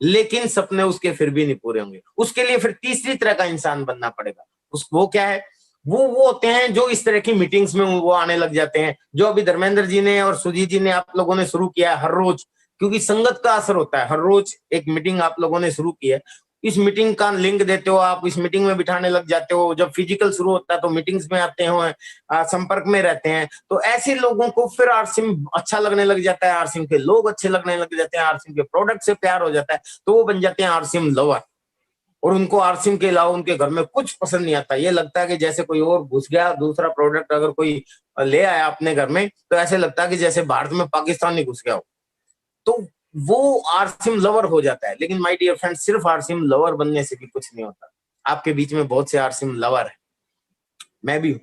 लेकिन सपने उसके फिर भी नहीं पूरे होंगे। उसके लिए फिर तीसरी तरह का इंसान बनना पड़ेगा। वो क्या है? वो होते हैं जो इस तरह की मीटिंग्स में वो आने लग जाते हैं, जो अभी धर्मेंद्र जी ने और सुजीत जी ने आप लोगों ने शुरू किया है हर रोज, क्योंकि संगत का असर होता है। हर रोज एक मीटिंग आप लोगों ने शुरू की है, इस मीटिंग का लिंक देते हो आप, इस मीटिंग में बिठाने लग जाते हो। जब फिजिकल शुरू होता है तो मीटिंग्स में आते हो, संपर्क में रहते हैं, तो ऐसे लोगों को फिर आरसीएम अच्छा लगने लग जाता है, आरसीएम के लोग अच्छे लगने लग जाते हैं, आरसीएम के प्रोडक्ट से प्यार हो जाता है, तो वो बन जाते हैं आरसीएम लवर। और उनको आरसीएम के अलावा उनके घर में कुछ पसंद नहीं आता। ये लगता है कि जैसे कोई और घुस गया, दूसरा प्रोडक्ट अगर कोई ले आया अपने घर में, तो ऐसे लगता है कि जैसे भारत में पाकिस्तानी घुस गया हो। तो वो आरसीएम लवर हो जाता है। लेकिन माय डियर फ्रेंड, सिर्फ आरसीएम लवर बनने से भी कुछ नहीं होता। आपके बीच में बहुत से आरसीएम लवर है, मैं भी हूं।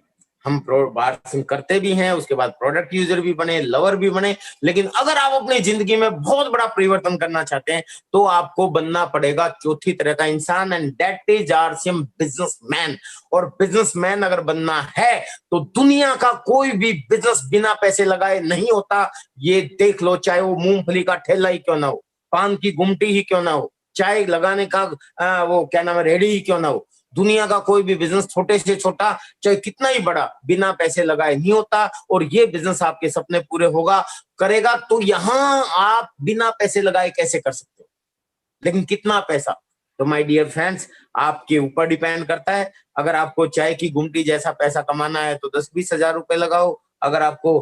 हम आरसीएम करते भी हैं, उसके बाद प्रोडक्ट यूजर भी बने, लवर भी बने। लेकिन अगर आप अपनी जिंदगी में बहुत बड़ा परिवर्तन करना चाहते हैं, तो आपको बनना पड़ेगा चौथी तरह का इंसान, and that is RCM businessman. और बिजनेसमैन अगर बनना है तो दुनिया का कोई भी बिजनेस बिना पैसे लगाए नहीं होता। ये देख लो, चाहे वो मूंगफली का ठेला ही क्यों ना हो, पान की गुमटी ही क्यों ना हो, चाय लगाने का वो क्या नाम है, रेडी ही क्यों ना हो, दुनिया का कोई भी बिजनेस छोटे से छोटा चाहे कितना ही बड़ा बिना पैसे लगाए नहीं होता। और ये बिजनेस आपके सपने पूरे करेगा। तो यहां आप बिना पैसे लगाए कैसे कर सकते हो, लेकिन कितना पैसा? तो माय डियर फ्रेंड्स, आपके ऊपर डिपेंड करता है। अगर आपको चाय की गुमटी जैसा पैसा कमाना है तो 10-20 हजार रुपए लगाओ। अगर आपको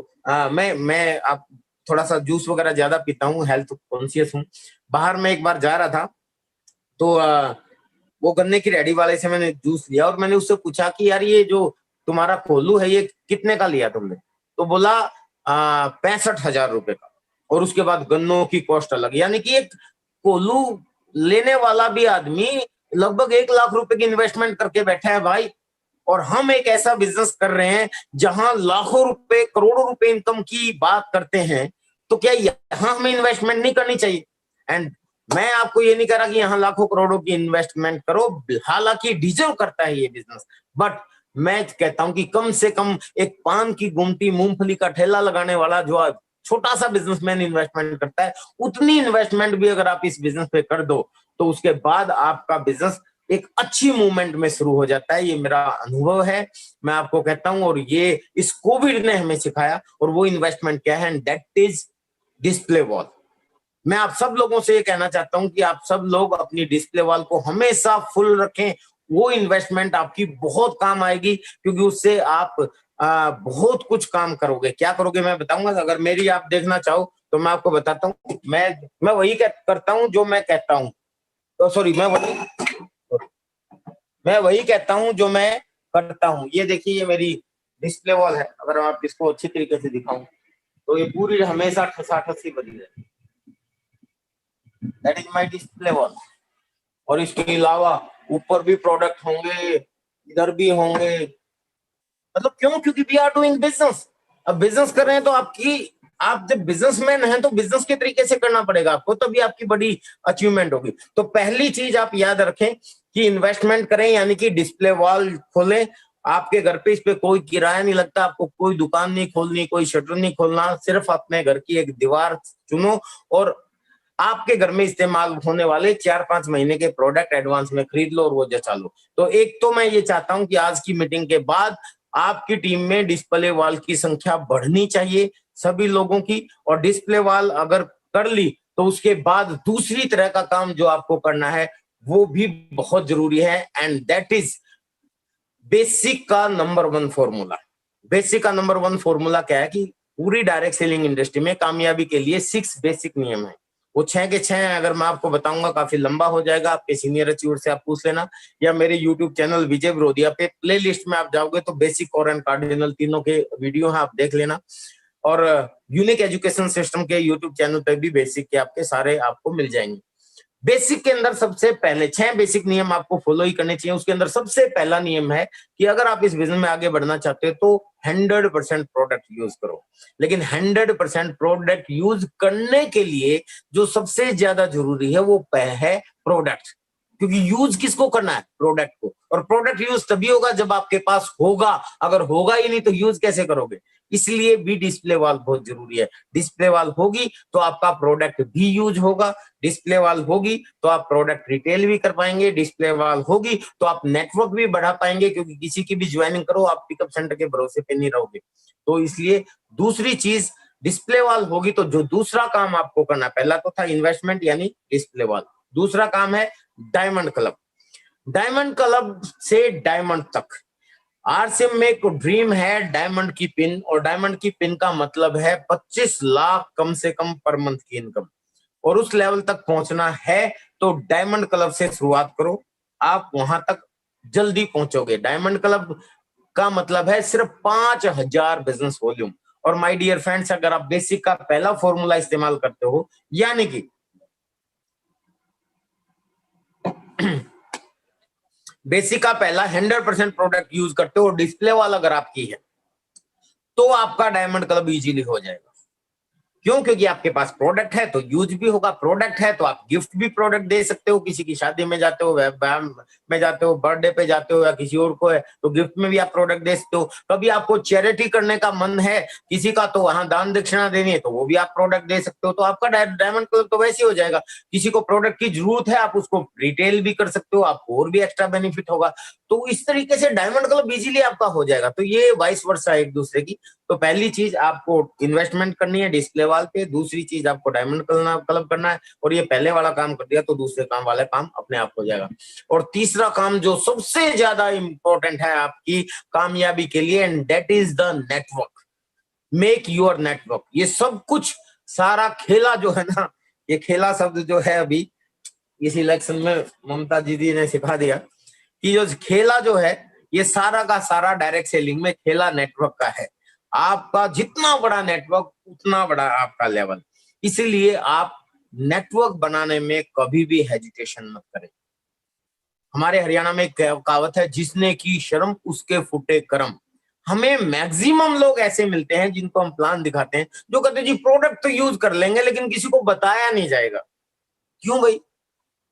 मैं आप थोड़ा सा जूस वगैरह ज्यादा पीता हूँ, हेल्थ कॉन्शियस हूँ। बाहर में एक बार जा रहा था, तो वो गन्ने की रेडी वाले से मैंने जूस लिया और मैंने उससे पूछा कि यार ये जो तुम्हारा कोल्हू है ये कितने का लिया तुमने? तो बोला 65,000 रुपए का, और उसके बाद गन्नों की कॉस्ट अलग। यानी कि एक कोल्हू लेने वाला भी आदमी लगभग 1 लाख रुपए की इन्वेस्टमेंट करके बैठा है भाई, और हम एक ऐसा बिजनेस कर रहे हैं जहां लाखों रुपए करोड़ों रुपए इनकम की बात करते हैं। तो क्या यहां हमें इन्वेस्टमेंट नहीं करनी चाहिए? एंड मैं आपको ये नहीं कह रहा कि यहाँ लाखों करोड़ों की इन्वेस्टमेंट करो, हालांकि डिजर्व करता है ये बिजनेस, बट मैं कहता हूं कि कम से कम एक पान की गुमटी मूंगफली का ठेला लगाने वाला जो छोटा सा बिजनेसमैन इन्वेस्टमेंट करता है, उतनी इन्वेस्टमेंट भी अगर आप इस बिजनेस पे कर दो तो उसके बाद आपका बिजनेस एक अच्छी मूवमेंट में शुरू हो जाता है। ये मेरा अनुभव है, मैं आपको कहता हूं, और ये इस कोविड ने हमें सिखाया। और वो इन्वेस्टमेंट क्या है? That is display wall. मैं आप सब लोगों से ये कहना चाहता हूं कि आप सब लोग अपनी डिस्प्ले वॉल को हमेशा फुल रखें। वो इन्वेस्टमेंट आपकी बहुत काम आएगी, क्योंकि उससे आप बहुत कुछ काम करोगे। क्या करोगे मैं बताऊंगा। अगर मेरी आप देखना चाहो तो मैं आपको बताता हूँ। मैं वही करता हूँ जो मैं कहता हूँ, तो सॉरी मैं वही कहता हूँ जो मैं करता हूँ। ये देखिए, ये मेरी डिस्प्ले वॉल है। अगर मैं आप इसको अच्छी तरीके से दिखाऊं तो ये पूरी हमेशा ठसाठसी बनी रहती है। That is my display wall. और इसके अलावा ऊपर भी प्रोडक्ट होंगे, इधर भी होंगे। मतलब क्यों? क्योंकि वी आर डूइंग बिजनेस। अब बिजनेस कर रहे हैं तो आप जब बिजनेसमैन हैं तो बिजनेस के तरीके से करना पड़ेगा आपको, तभी आपकी बड़ी अचीवमेंट होगी। तो पहली चीज आप याद रखें कि इन्वेस्टमेंट करें, यानी कि डिस्प्ले वॉल खोलें। आपके घर पे इस पे कोई किराया नहीं लगता, आपको कोई दुकान नहीं खोलनी, कोई शटर नहीं खोलना, सिर्फ अपने घर की एक दीवार चुनो और आपके घर में इस्तेमाल होने वाले 4-5 महीने के प्रोडक्ट एडवांस में खरीद लो और वो जचा लो। तो एक तो मैं ये चाहता हूं कि आज की मीटिंग के बाद आपकी टीम में डिस्प्ले वॉल की संख्या बढ़नी चाहिए, सभी लोगों की। और डिस्प्ले वॉल अगर कर ली तो उसके बाद दूसरी तरह का काम जो आपको करना है वो भी बहुत जरूरी है, एंड दैट इज बेसिक का नंबर 1 फॉर्मूला। बेसिक का नंबर 1 फॉर्मूला क्या है कि पूरी डायरेक्ट सेलिंग इंडस्ट्री में कामयाबी के लिए 6 बेसिक नियम है। वो 6 के 6 हैं। अगर मैं आपको बताऊंगा काफी लंबा हो जाएगा, आपके सीनियर अचीवर से आप पूछ लेना, या मेरे यूट्यूब चैनल विजय विरोधिया पे प्ले लिस्ट में आप जाओगे तो बेसिक, कोर एंड कार्डिनल तीनों के वीडियो है, आप देख लेना। और यूनिक एजुकेशन सिस्टम के यूट्यूब चैनल पे भी बेसिक के आपके सारे आपको मिल जाएंगे। बेसिक के अंदर सबसे पहले 6 बेसिक नियम आपको फॉलो ही करने चाहिए। उसके अंदर सबसे पहला नियम है कि अगर आप इस बिजनेस में आगे बढ़ना चाहते हो तो 100% प्रोडक्ट यूज करो। लेकिन 100% प्रोडक्ट यूज करने के लिए जो सबसे ज्यादा जरूरी है वो है प्रोडक्ट, क्योंकि यूज किसको करना है? प्रोडक्ट को। और प्रोडक्ट यूज तभी होगा जब आपके पास होगा, अगर होगा ही नहीं तो यूज कैसे करोगे? इसलिए भी डिस्प्ले वॉल बहुत जरूरी है। डिस्प्ले वॉल होगी तो आपका प्रोडक्ट भी यूज होगा, डिस्प्ले वॉल होगी तो आप प्रोडक्ट रिटेल भी कर पाएंगे, डिस्प्ले वॉल होगी तो आप नेटवर्क भी बढ़ा पाएंगे, क्योंकि किसी की भी ज्वाइनिंग करो आप पिकअप सेंटर के भरोसे पे नहीं रहोगे। तो इसलिए दूसरी चीज, डिस्प्ले वॉल होगी तो जो दूसरा काम आपको करना, पहला तो था इन्वेस्टमेंट यानी डिस्प्ले वॉल, दूसरा काम है डायमंड क्लब। डायमंड क्लब से डायमंड तक आरसीएम में एक ड्रीम है डायमंड की पिन, और डायमंड की पिन का मतलब है 25 लाख कम से कम पर मंथ की इनकम। और उस लेवल तक पहुंचना है तो डायमंड क्लब से शुरुआत करो, आप वहां तक जल्दी पहुंचोगे। डायमंड क्लब का मतलब है सिर्फ 5,000 बिजनेस वॉल्यूम। और माय डियर फ्रेंड्स, अगर आप बेसिक का पहला फॉर्मूला इस्तेमाल करते हो, यानी कि बेसिक का पहला 100% प्रोडक्ट यूज करते हो और डिस्प्ले वाला अगर आपकी है तो आपका डायमंड क्लब इजीली हो जाएगा। क्यों? क्योंकि आपके पास प्रोडक्ट है तो यूज भी होगा, प्रोडक्ट है तो आप गिफ्ट भी प्रोडक्ट दे सकते हो। किसी की शादी में जाते हो, व्यायाम में जाते हो, बर्थडे पे जाते हो या किसी और को है तो गिफ्ट में भी आप प्रोडक्ट दे सकते हो। कभी आपको चैरिटी करने का मन है किसी का तो वहां दान दक्षिणा देनी है तो वो भी आप प्रोडक्ट दे सकते हो। तो आपका डायमंड क्लब तो वैसे हो जाएगा। किसी को प्रोडक्ट की जरूरत है आप उसको रिटेल भी कर सकते हो, आपको और भी एक्स्ट्रा बेनिफिट होगा। तो इस तरीके से डायमंड क्लब इजीली आपका हो जाएगा। तो ये वाइस वर्सा एक दूसरे की। तो पहली चीज आपको इन्वेस्टमेंट करनी है डिस्प्ले वाल पे, दूसरी चीज आपको डायमंड क्लब करना है, और ये पहले वाला काम कर दिया तो दूसरे काम वाला काम अपने आप हो जाएगा। और तीसरा काम जो सबसे ज्यादा इंपॉर्टेंट है आपकी कामयाबी के लिए, and that is the network. Make your network. ये सब कुछ सारा खेला जो है ना, ये खेला शब्द जो है अभी इस इलेक्शन में ममता दीदी ने सिखा दिया कि जो खेला जो है ये सारा का सारा डायरेक्ट सेलिंग में खेला नेटवर्क का है। आपका जितना बड़ा नेटवर्क उतना बड़ा आपका लेवल, इसीलिए आप नेटवर्क बनाने में कभी भी हेजिटेशन मत करें। हमारे हरियाणा में एक कहावत है, जिसने की शर्म उसके फूटे कर्म। हमें मैक्सिमम लोग ऐसे मिलते हैं जिनको हम प्लान दिखाते हैं, जो कहते हैं जी प्रोडक्ट तो यूज कर लेंगे लेकिन किसी को बताया नहीं जाएगा। क्यों भाई?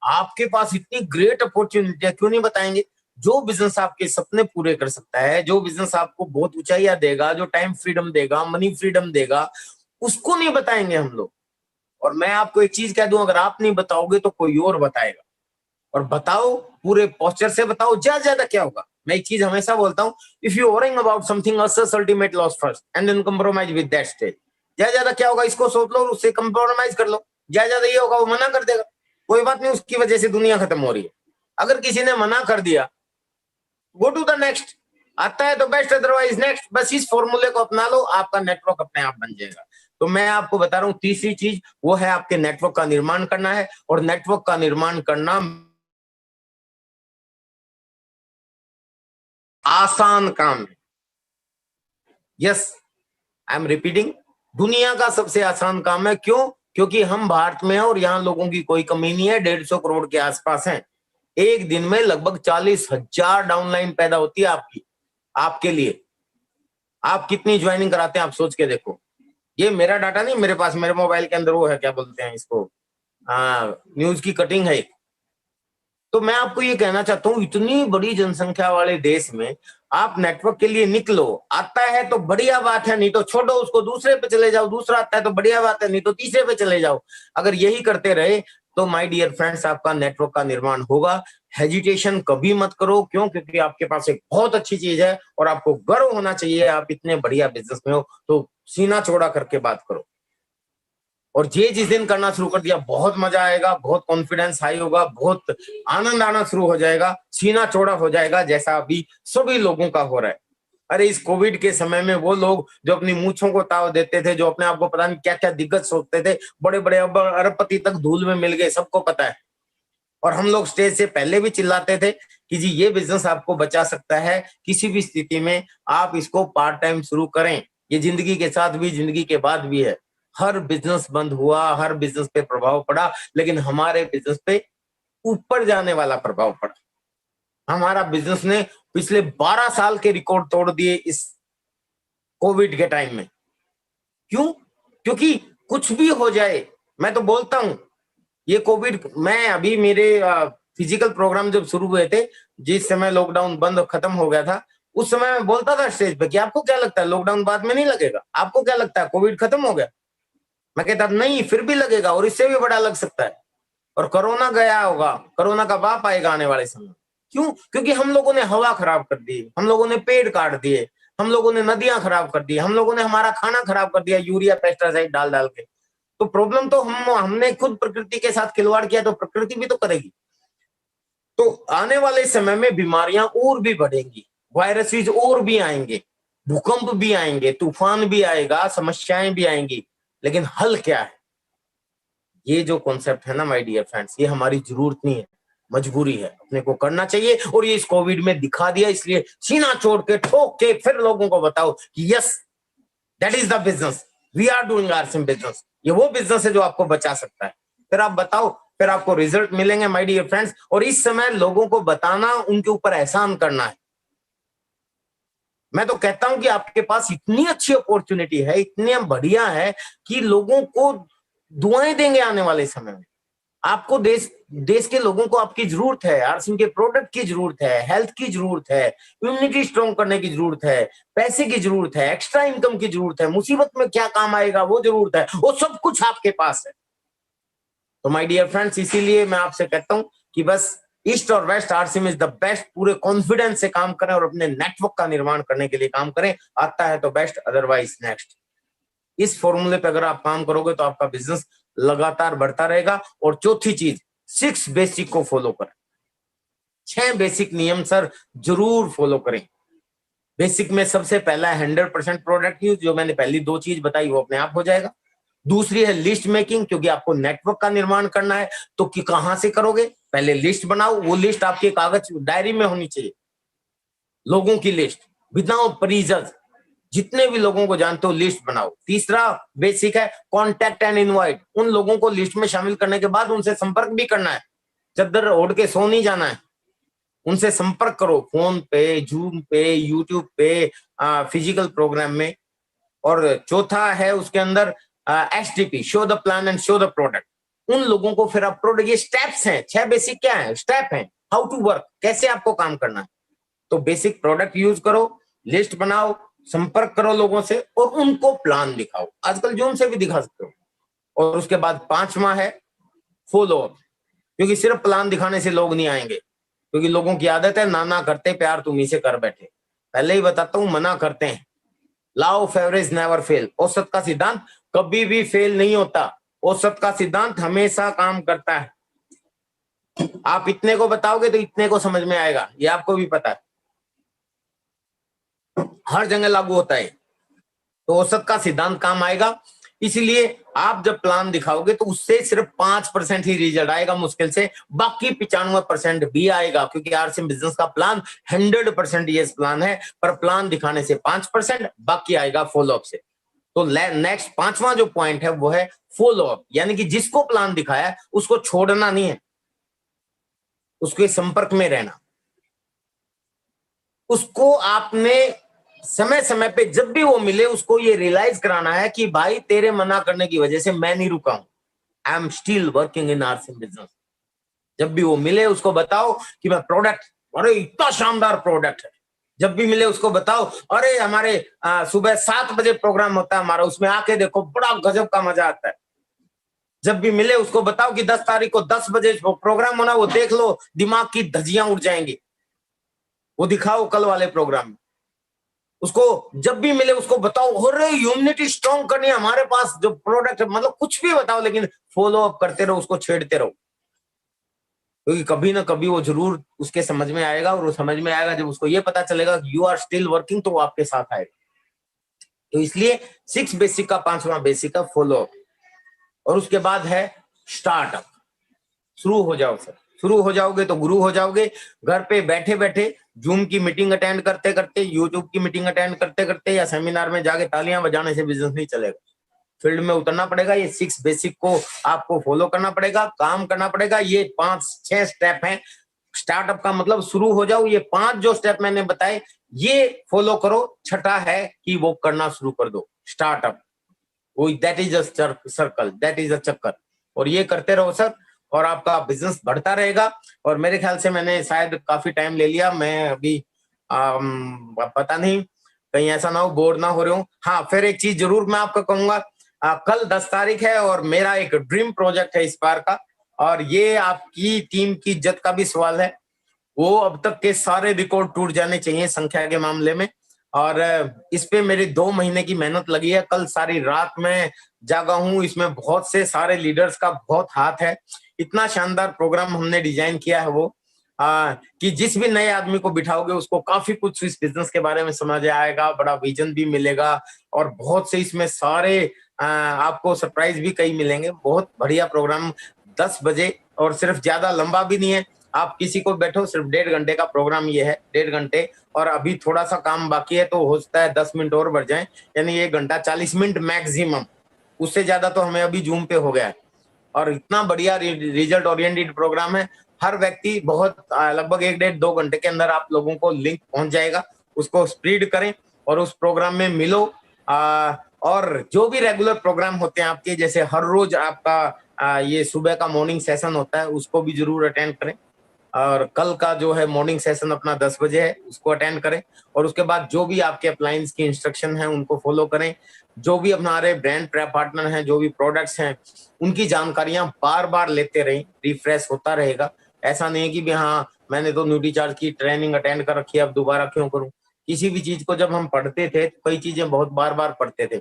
आपके पास इतनी ग्रेट अपॉर्चुनिटी है, क्यों नहीं बताएंगे? जो बिजनेस आपके सपने पूरे कर सकता है, जो बिजनेस आपको बहुत ऊंचाइयां देगा, जो टाइम फ्रीडम देगा, मनी फ्रीडम देगा, उसको नहीं बताएंगे हम लोग। और मैं आपको एक चीज कह दूं, अगर आप नहीं बताओगे तो कोई और बताएगा। और बताओ, पूरे पोस्चर से बताओ, ज्यादा क्या होगा। मैं एक चीज हमेशा बोलता हूँ, if you worrying about something assess ultimate loss first and then compromise with that stage। ज्यादा क्या होगा, इसको सोच लो और उससे कंप्रोमाइज कर लो। ज्यादा ये होगा, वो मना कर देगा, कोई बात नहीं, उसकी वजह से दुनिया खत्म हो रही है। अगर किसी ने मना कर दिया, गो टू द नेक्स्ट, आता है तो बेस्ट, अदरवाइज नेक्स्ट। बस इस फॉर्मूले को अपना लो, आपका नेटवर्क अपने आप बन जाएगा। तो मैं आपको बता रहा हूँ, तीसरी चीज वो है आपके नेटवर्क का निर्माण करना है। और नेटवर्क का निर्माण करना आसान काम है। यस, आई एम रिपीटिंग, दुनिया का सबसे आसान काम है। क्यों? क्योंकि हम भारत में हैं और यहाँ लोगों की कोई कमी नहीं है, 150 करोड़ के आसपास हैं। एक दिन में लगभग 40,000 डाउनलाइन पैदा होती है आपके लिए। आप कितनी ज्वाइनिंग कराते हैं, आप सोच के देखो। ये मेरा डाटा नहीं, मेरे पास, मेरे मोबाइल के अंदर वो है, क्या बोलते हैं इसको, न्यूज की कटिंग है। तो मैं आपको ये कहना चाहता हूँ, इतनी बड़ी जनसंख्या वाले देश में आप नेटवर्क के लिए निकलो। आता है तो बढ़िया बात है, नहीं तो छोड़ो उसको, दूसरे पे चले जाओ। दूसरा आता है तो बढ़िया बात है, नहीं तो तीसरे पे चले जाओ। अगर यही करते रहे तो माय डियर फ्रेंड्स, आपका नेटवर्क का निर्माण होगा। हेजिटेशन कभी मत करो। क्यों? क्योंकि आपके पास एक बहुत अच्छी चीज है और आपको गर्व होना चाहिए। आप इतने बढ़िया बिजनेस में हो तो सीना चौड़ा करके बात करो। और ये जिस दिन करना शुरू कर दिया, बहुत मजा आएगा, बहुत कॉन्फिडेंस हाई होगा, बहुत आनंद आना शुरू हो जाएगा, सीना चौड़ा हो जाएगा, जैसा अभी सभी लोगों का हो रहा है। अरे इस कोविड के समय में वो लोग जो अपनी मूंछों को ताव देते थे, जो अपने आप को पता नहीं क्या क्या दिग्गज सोचते थे, बड़े बड़े अरबपति तक धूल में मिल गए, सबको पता है। और हम लोग स्टेज से पहले भी चिल्लाते थे कि जी ये बिजनेस आपको बचा सकता है किसी भी स्थिति में, आप इसको पार्ट टाइम शुरू करें। ये जिंदगी के साथ भी, जिंदगी के बाद भी है। हर बिजनेस बंद हुआ, हर बिजनेस पे प्रभाव पड़ा, लेकिन हमारे बिजनेस पे ऊपर जाने वाला प्रभाव पड़ा। हमारा बिजनेस ने पिछले 12 साल के रिकॉर्ड तोड़ दिए इस कोविड के टाइम में। क्यों? क्योंकि कुछ भी हो जाए, मैं तो बोलता हूं, ये कोविड, मैं अभी मेरे फिजिकल प्रोग्राम जब शुरू हुए थे, जिस समय लॉकडाउन बंद खत्म हो गया था, उस समय मैं बोलता था स्टेज पे कि आपको क्या लगता है लॉकडाउन बाद में नहीं लगेगा? आपको क्या लगता है कोविड खत्म हो गया? मैं कहता नहीं, फिर भी लगेगा और इससे भी बड़ा लग सकता है। और कोरोना गया होगा, कोरोना का बाप आएगा आने वाले समय। क्यों? क्योंकि हम लोगों ने हवा खराब कर दी, हम लोगों ने पेड़ काट दिए, हम लोगों ने नदियां खराब कर दी, हम लोगों ने हमारा खाना खराब कर दिया यूरिया पेस्टिसाइड डाल डाल के। तो प्रॉब्लम तो हमने खुद प्रकृति के साथ खिलवाड़ किया, तो प्रकृति भी तो करेगी। तो आने वाले समय में बीमारियां और भी बढ़ेंगी, वायरसेस और भी आएंगे, भूकंप भी आएंगे, तूफान भी आएगा, समस्याएं भी आएंगी, लेकिन हल क्या है? ये जो कॉन्सेप्ट है ना माय डियर फ्रेंड्स, ये हमारी जरूरत नहीं है, मजबूरी है, अपने को करना चाहिए। और ये इस कोविड में दिखा दिया, इसलिए सीना छोड़ के ठोक के फिर लोगों को बताओ कि yes, that is the business, we are doing RCM business. ये वो बिजनेस है जो आपको बचा सकता है। फिर आप बताओ, फिर आपको रिजल्ट मिलेंगे माय डियर फ्रेंड्स। और इस समय लोगों को बताना, उनके ऊपर एहसान करना है। मैं तो कहता हूं कि आपके पास इतनी अच्छी अपॉर्चुनिटी है, इतनी बढ़िया है कि लोगों को दुआएं देंगे आने वाले समय में। आपको देश के लोगों को आपकी जरूरत है, आरसीएम के प्रोडक्ट की जरूरत है, हेल्थ की जरूरत है, इम्यूनिटी स्ट्रॉन्ग करने की जरूरत है, पैसे की जरूरत है, एक्स्ट्रा इनकम की जरूरत है, मुसीबत में क्या काम आएगा वो जरूरत है, वो सब कुछ आपके पास है। तो माय डियर फ्रेंड्स, इसीलिए मैं आपसे कहता हूं कि बस ईस्ट और west RCM is the best. पूरे कॉन्फिडेंस से काम करें और अपने नेटवर्क का निर्माण करने के लिए काम करें। आता है तो बेस्ट, अदरवाइज नेक्स्ट। इस फॉर्मूले पे अगर आप काम करोगे तो आपका बिजनेस लगातार बढ़ता रहेगा। और चौथी चीज, 6 बेसिक को फॉलो करें। 6 बेसिक नियम सर जरूर फॉलो करें। बेसिक में सबसे पहला 100% प्रोडक्ट यूज, जो मैंने पहली 2 चीज बताई वो अपने आप हो जाएगा। दूसरी है लिस्ट मेकिंग, क्योंकि आपको नेटवर्क का निर्माण करना है। तो कि कहां से करोगे? पहले लिस्ट बनाओ, वो लिस्ट आपके कागज डायरी में होनी चाहिए, लोगों की लिस्ट विदाउट प्रीजर्स, जितने भी लोगों को जानते हो लिस्ट बनाओ। तीसरा बेसिक है कॉन्टैक्ट एंड इनवाइट, उन लोगों को लिस्ट में शामिल करने के बाद उनसे संपर्क भी करना है, चद्दर ओढ़ के सो नहीं जाना है, उनसे संपर्क करो, फोन पे, जूम पे, यूट्यूब पे, फिजिकल प्रोग्राम में। और चौथा है उसके अंदर STP, show the plan and show the product, उन लोगों को फिर आप प्रोडक्ट, ये स्टेप्स हैं, 6 बेसिक क्या है स्टेप हैं, हाउ टू वर्क, कैसे आपको काम करना है। तो बेसिक प्रोडक्ट यूज करो, लिस्ट बनाओ, संपर्क करो लोगों से और उनको प्लान दिखाओ, आजकल जूम से भी दिखा सकते हो। और उसके बाद 5वां है फॉलो अप, क्योंकि सिर्फ प्लान दिखाने से लोग नहीं आएंगे, क्योंकि लोगों की आदत है ना करते प्यार तुम ही से कर बैठे। पहले ही बताता हूं, मना करते हैं। Law of average never fail, औसत का सिद्धांत कभी भी फेल नहीं होता, औसत का सिद्धांत हमेशा काम करता है। आप इतने को बताओगे तो इतने को समझ में आएगा, ये आपको भी पता है, हर जगह लागू होता है। तो औसत का सिद्धांत काम आएगा, इसलिए आप जब प्लान दिखाओगे तो उससे सिर्फ 5% ही रिजल्ट आएगा मुश्किल से, बाकी 95% भी आएगा, क्योंकि आरसीएम बिजनेस का प्लान 100% यस प्लान है, पर प्लान दिखाने से 5%, बाकी आएगा फॉलो अप से। तो नेक्स्ट 5वां जो पॉइंट है वो है फॉलो अप, यानी कि जिसको प्लान दिखाया है उसको छोड़ना नहीं है, उसके संपर्क में रहना, उसको आपने समय समय पे जब भी वो मिले उसको ये रियलाइज कराना है कि भाई तेरे मना करने की वजह से मैं नहीं रुका हूं, I am still working in RCM business. जब भी वो मिले उसको बताओ कि मैं प्रोडक्ट, अरे इतना शानदार प्रोडक्ट है। जब भी मिले उसको बताओ, अरे हमारे सुबह 7 बजे प्रोग्राम होता है हमारा, उसमें आके देखो बड़ा गजब का मजा आता है। जब भी मिले उसको बताओ कि 10 तारीख को 10 बजे प्रोग्राम होना, वो देख लो, दिमाग की धज्जियां उड़ जाएंगी, वो दिखाओ कल वाले प्रोग्राम में। उसको जब भी मिले उसको बताओ, अरे ह्यूमनिटी स्ट्रॉन्ग करनी है हमारे पास जो प्रोडक्ट, मतलब कुछ भी बताओ, लेकिन फॉलो अप करते रहो, उसको छेड़ते रहो, क्योंकि कभी ना कभी वो जरूर उसके समझ में आएगा, और वो समझ में आएगा जब उसको ये पता चलेगा कि यू आर स्टिल वर्किंग, तो वो आपके साथ आएगा। तो इसलिए 6 बेसिक का 5वां बेसिक का फॉलो अप। और उसके बाद है स्टार्टअप, शुरू हो जाओ सर, शुरू हो जाओगे तो गुरु हो जाओगे। घर पे बैठे बैठे जूम की मीटिंग अटेंड करते करते, यूट्यूब की मीटिंग अटेंड करते करते, या सेमिनार में जाके तालियां बजाने से बिजनेस नहीं चलेगा, फील्ड में उतरना पड़ेगा। ये 6 बेसिक को आपको फॉलो करना पड़ेगा, काम करना पड़ेगा। ये 5-6 स्टेप हैं। स्टार्टअप का मतलब शुरू हो जाओ, ये 5 जो स्टेप मैंने बताए ये फॉलो करो। छठा है कि वो करना शुरू कर दो, स्टार्टअप, वो that is a circle, that is a चक्कर, और ये करते रहो सर, और आपका बिजनेस बढ़ता रहेगा। और मेरे ख्याल से मैंने शायद काफी टाइम ले लिया, मैं अभी पता नहीं कहीं ऐसा ना हो बोर ना हो रहे हो। हाँ, फिर एक चीज जरूर मैं आपको कहूंगा, कल 10 तारीख है और मेरा एक ड्रीम प्रोजेक्ट है इस बार का, और ये आपकी टीम की इज्जत का भी सवाल है। वो अब तक के सारे रिकॉर्ड टूट जाने चाहिए संख्या के मामले में, और इस पे मेरी 2 महीने की मेहनत लगी है। कल सारी रात में जागा हूं, इसमें बहुत से सारे लीडर्स का बहुत हाथ है। इतना शानदार प्रोग्राम हमने डिजाइन किया है वो, कि जिस भी नए आदमी को बिठाओगे उसको काफी कुछ इस बिजनेस के बारे में समझ आएगा, बड़ा विजन भी मिलेगा, और बहुत से इसमें सारे आपको सरप्राइज भी कई मिलेंगे। बहुत बढ़िया प्रोग्राम 10 बजे, और सिर्फ ज्यादा लंबा भी नहीं है, आप किसी को बैठो, सिर्फ 1.5 घंटे का प्रोग्राम ये है, 1.5 घंटे। और अभी थोड़ा सा काम बाकी है तो हो सकता है 10 मिनट और बढ़ जाए, यानी 1 घंटा 40 मिनट मैक्सिमम, उससे ज्यादा तो हमें अभी जूम पे हो गया है। और इतना बढ़िया रिजल्ट ओरिएंटेड प्रोग्राम है, हर व्यक्ति बहुत लगभग 1-1.5-2 घंटे के अंदर आप लोगों को लिंक पहुंच जाएगा, उसको स्प्रेड करें और उस प्रोग्राम में मिलो। और जो भी रेगुलर प्रोग्राम होते हैं आपके, जैसे हर रोज आपका ये सुबह का मॉर्निंग सेशन होता है, उसको भी जरूर अटेंड करें। और कल का जो है मॉर्निंग सेशन अपना 10 बजे है, उसको अटेंड करें। और उसके बाद जो भी आपके अप्लायंस की इंस्ट्रक्शन है उनको फॉलो करें। जो भी हमारे ब्रांड पार्टनर हैं, जो भी प्रोडक्ट्स हैं, उनकी जानकारियां बार बार लेते रहें, रिफ्रेश होता रहेगा। ऐसा नहीं है कि भी हाँ मैंने तो न्यूट्रीचार्ज की ट्रेनिंग अटेंड कर रखी है, अब दोबारा क्यों करूं। किसी भी चीज को जब हम पढ़ते थे तो कई चीजें बहुत बार बार पढ़ते थे,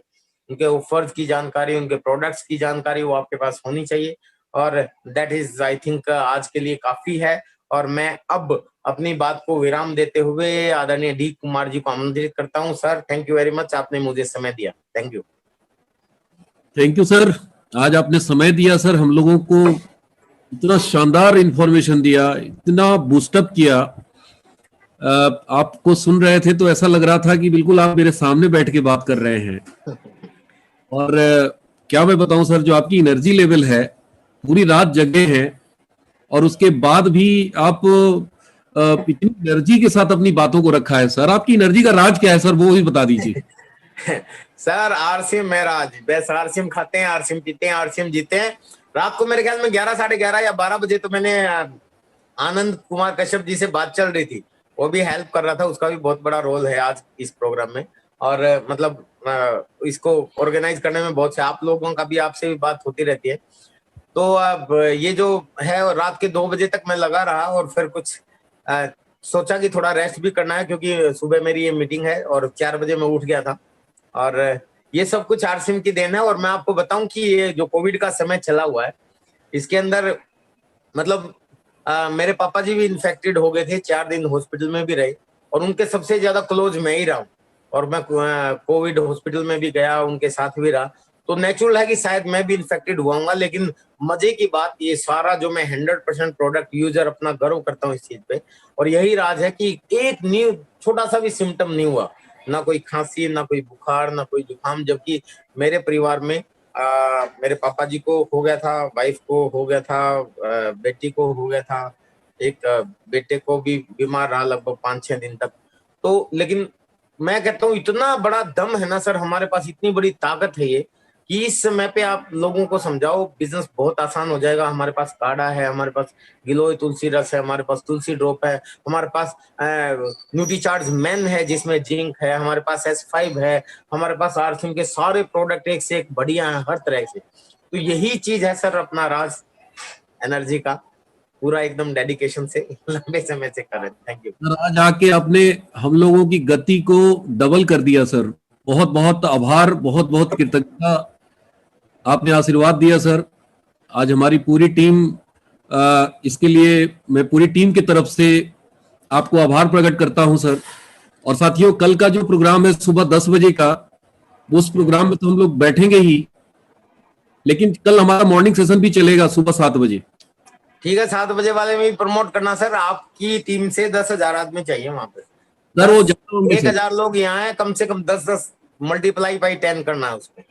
उनके ऑफर्स की जानकारी, उनके प्रोडक्ट्स की जानकारी वो आपके पास होनी चाहिए। और दैट इज आई थिंक आज के लिए काफी है। और मैं अब अपनी बात को विराम देते हुए आदरणीय डी कुमार जी को आमंत्रित करता हूं। Sir, thank you very much, आपने मुझे समय दिया, thank you. Thank you sir, आज आपने समय दिया सर, हम लोगों को इतना शानदार इंफॉर्मेशन दिया, इतना बूस्टअप किया। आपको सुन रहे थे तो ऐसा लग रहा था कि बिल्कुल आप मेरे सामने बैठ के बात कर रहे हैं। और क्या मैं बताऊं सर, जो आपकी एनर्जी लेवल है, पूरी रात जगे हैं और उसके बाद भी आप इतनी एनर्जी के साथ अपनी बातों को रखा है सर। आपकी एनर्जी का राज क्या है सर, वो भी बता दीजिए। सर आरसीएम में राज, बस आरसीएम खाते हैं, आरसीएम पीते हैं, आरसीएम जीते हैं। रात को मेरे ख्याल में 11, साढ़े 11 या 12 बजे तो मैंने आनंद कुमार कश्यप जी से बात चल रही थी, वो भी हेल्प कर रहा था, उसका भी बहुत बड़ा रोल है आज इस प्रोग्राम में। और मतलब इसको ऑर्गेनाइज करने में बहुत से आप लोगों का भी, आपसे भी बात होती रहती है। तो अब ये जो है रात के 2 बजे तक मैं लगा रहा और फिर कुछ सोचा कि थोड़ा रेस्ट भी करना है, क्योंकि सुबह मेरी ये मीटिंग है और 4 बजे मैं उठ गया था। और ये सब कुछ आरसीएम की देन है। और मैं आपको बताऊं कि ये जो कोविड का समय चला हुआ है, इसके अंदर मतलब मेरे पापा जी भी इन्फेक्टेड हो गए थे, 4 दिन हॉस्पिटल में भी रहे और उनके सबसे ज्यादा क्लोज मैं ही रहा हूँ। और मैं कोविड हॉस्पिटल में भी गया, उनके साथ भी रहा, तो नेचुरल है कि शायद मैं भी इन्फेक्टेड हुआऊंगा। लेकिन मजे की बात, ये सारा जो मैं 100% प्रोडक्ट यूजर, अपना गर्व करता हूँ इस चीज पे। और यही राज है कि एक न्यू छोटा सा भी सिम्टम नहीं हुआ, ना कोई खांसी, ना कोई बुखार, ना कोई जुकाम। जबकि मेरे परिवार में मेरे पापा जी को हो गया था, वाइफ को हो गया था, बेटी को हो गया था, एक बेटे को भी बीमार रहा लगभग 5-6 दिन तक। तो लेकिन मैं कहता हूँ इतना बड़ा दम है ना सर हमारे पास, इतनी बड़ी ताकत है ये, कि इस समय पे आप लोगों को समझाओ, बिजनेस बहुत आसान हो जाएगा। हमारे पास काढ़ा है, हमारे पास गिलोय तुलसी रस है, हमारे पास तुलसी ड्रॉप है, हमारे पास न्यूट्रीचार्ज मेन है जिसमें जिंक है, हमारे पास S5 है, हमारे पास आरसीएम के सारे प्रोडक्ट एक से एक बढ़िया है हर तरह से। तो यही चीज है सर अपना राज, एनर्जी का पूरा एकदम डेडिकेशन से लंबे समय से कर रहे हैं। थैंक यू सर, आज आके आपने हम लोगों की गति को डबल कर दिया सर, बहुत बहुत आभार, बहुत बहुत कृतज्ञता। आपने आशीर्वाद दिया सर। आज हमारी पूरी टीम, इसके लिए मैं पूरी टीम की तरफ से आपको आभार प्रकट करता हूं सर। और साथियों, कल का जो प्रोग्राम है सुबह 10 बजे का, उस प्रोग्राम में तो हम लोग बैठेंगे ही, लेकिन कल हमारा मॉर्निंग सेशन भी चलेगा सुबह 7 बजे। ठीक है, 7 बजे वाले में भी प्रमोट करना सर। आपकी टीम से 10,000 आदमी चाहिए वहां पे सर। वो 1,000 लोग यहाँ है, कम से कम 10-10 मल्टीप्लाई बाई 10 करना है उसको।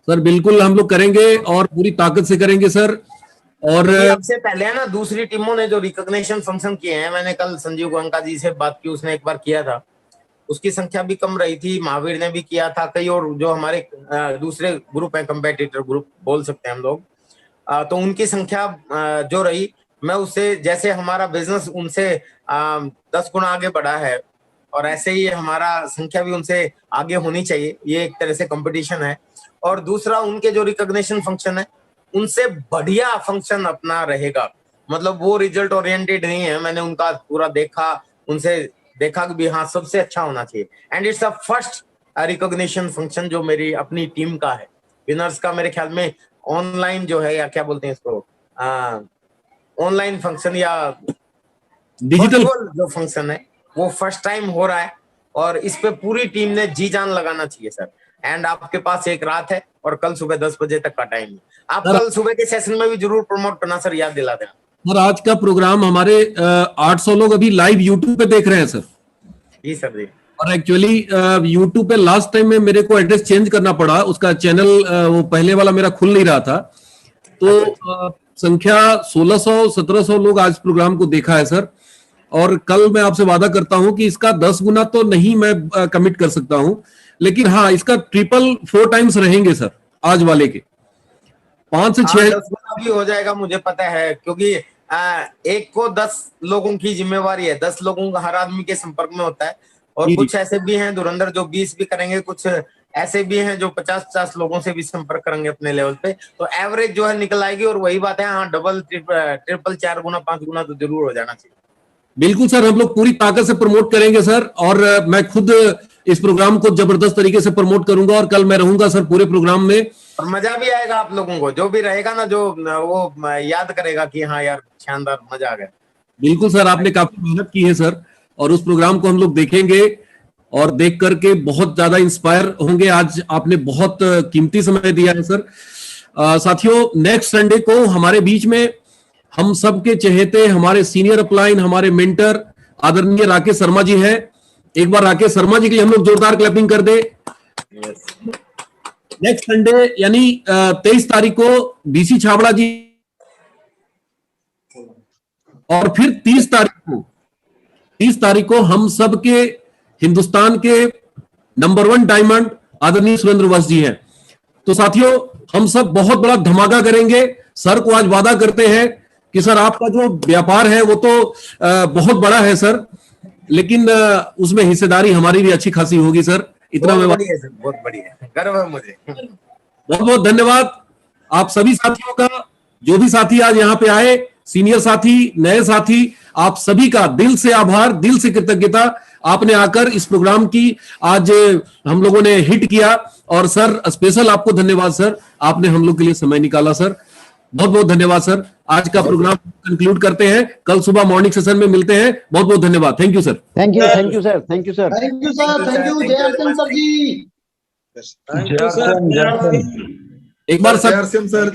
सर बिल्कुल हम लोग करेंगे और पूरी ताकत से करेंगे सर। और सबसे पहले है ना, दूसरी टीमों ने जो रिकॉग्निशन फंक्शन किए हैं, मैंने कल संजीव गोयनका जी से बात की, उसने एक बार किया था, उसकी संख्या भी कम रही थी। महावीर ने भी किया था, कई और जो हमारे दूसरे ग्रुप है, कंपेटिटर ग्रुप बोल सकते हैं हम लोग, तो उनकी संख्या जो रही, मैं उससे, जैसे हमारा बिजनेस उनसे 10 गुना आगे बढ़ा है, और ऐसे ही हमारा संख्या भी उनसे आगे होनी चाहिए। ये एक तरह से कंपटीशन है। और दूसरा, उनके जो रिकॉग्निशन फंक्शन है, उनसे बढ़िया फंक्शन अपना रहेगा। मतलब वो रिजल्ट ओरिएंटेड नहीं है, मैंने उनका पूरा देखा, उनसे देखा कि भी हाँ सबसे अच्छा होना चाहिए। And it's the first recognition function जो मेरी अपनी टीम का है। विनर्स का मेरे ख्याल में ऑनलाइन जो है, या क्या बोलते हैं इसको, ऑनलाइन फंक्शन या डिजिटल जो फंक्शन है, वो फर्स्ट टाइम हो रहा है। और इस पे पूरी टीम ने जी जान लगाना चाहिए सर। एंड आपके पास एक रात है और कल सुबह 10 बजे तक का टाइम है। आप कल सुबह के सेशन में भी जरूर प्रमोट करना सर, याद दिला देना। और आज का प्रोग्राम हमारे 800 लोग अभी लाइव यूट्यूब पे देख रहे हैं सर। जी सर जी। और एक्चुअली यूट्यूब पे लास्ट टाइम में मेरे को एड्रेस चेंज करना पड़ा, उसका चैनल वो पहले वाला मेरा खुल नहीं रहा था। तो संख्या 1600-1700 लोग आज प्रोग्राम को देखा है सर। और कल मैं आपसे वादा करता हूं कि इसका 10 गुना तो नहीं मैं कमिट कर सकता हूं, लेकिन हाँ इसका 4 टाइम्स रहेंगे सर। आज वाले के 5 से 6 10 गुना भी हो जाएगा, मुझे पता है, क्योंकि एक को 10 लोगों की जिम्मेवारी है, 10 लोगों का हर आदमी के संपर्क में होता है। और कुछ ऐसे भी हैं धुरंधर जो 20 भी करेंगे, कुछ ऐसे भी हैं जो 50-50 लोगों से भी संपर्क करेंगे अपने लेवल पे। तो एवरेज जो है निकल आएगी। और वही बात है, हाँ डबल ट्रिपल 4 गुना 5 गुना तो जरूर हो जाना चाहिए। बिल्कुल सर, हम लोग पूरी ताकत से प्रमोट करेंगे सर। और मैं खुद इस प्रोग्राम को जबरदस्त तरीके से प्रमोट करूंगा और कल मैं रहूंगा सर पूरे प्रोग्राम में। और मजा भी आएगा आप लोगों को, जो भी रहेगा ना, जो वो याद करेगा कि हाँ यार शानदार, मजा आ गया। बिल्कुल सर, आपने काफी मेहनत की है सर, और उस प्रोग्राम को हम लोग देखेंगे। और देख करके बहुत ज्यादा इंस्पायर होंगे। आज आपने बहुत कीमती समय दिया है सर। साथियों, नेक्स्ट संडे को हमारे बीच में हम सबके चहेते, हमारे सीनियर अपलाइन, हमारे मेंटर आदरणीय राकेश शर्मा जी हैं। एक बार राकेश शर्मा जी के लिए हम लोग जोरदार क्लैपिंग कर दे। नेक्स्ट संडे यानी 23 तारीख को बीसी छाबड़ा जी, और फिर 30 तारीख को हम सबके हिंदुस्तान के नंबर 1 डायमंड आदरणीय सुरेंद्र वत्स जी हैं। तो साथियों, हम सब बहुत बड़ा धमाका करेंगे। सर को आज वादा करते हैं कि सर आपका जो व्यापार है वो तो बहुत बड़ा है सर, लेकिन उसमें हिस्सेदारी हमारी भी अच्छी खासी होगी सर। इतना मैं बढ़िया सर, बहुत बढ़िया, गर्व है मुझे। बहुत बहुत धन्यवाद आप सभी साथियों का, जो भी साथी आज यहाँ पे आए, सीनियर साथी, नए साथी, आप सभी का दिल से आभार, दिल से कृतज्ञता। आपने आकर इस प्रोग्राम की आज हम लोगों ने हिट किया, और सर स्पेशल आपको धन्यवाद सर, आपने हम लोग के लिए समय निकाला सर। बहुत बहुत धन्यवाद सर। आज का प्रोग्राम कंक्लूड करते हैं, कल सुबह मॉर्निंग सेशन में मिलते हैं। बहुत बहुत धन्यवाद। Thank you sir. Thank you sir, thank you sir, thank you sir, thank you जयसन सर जी। एक बार सर सर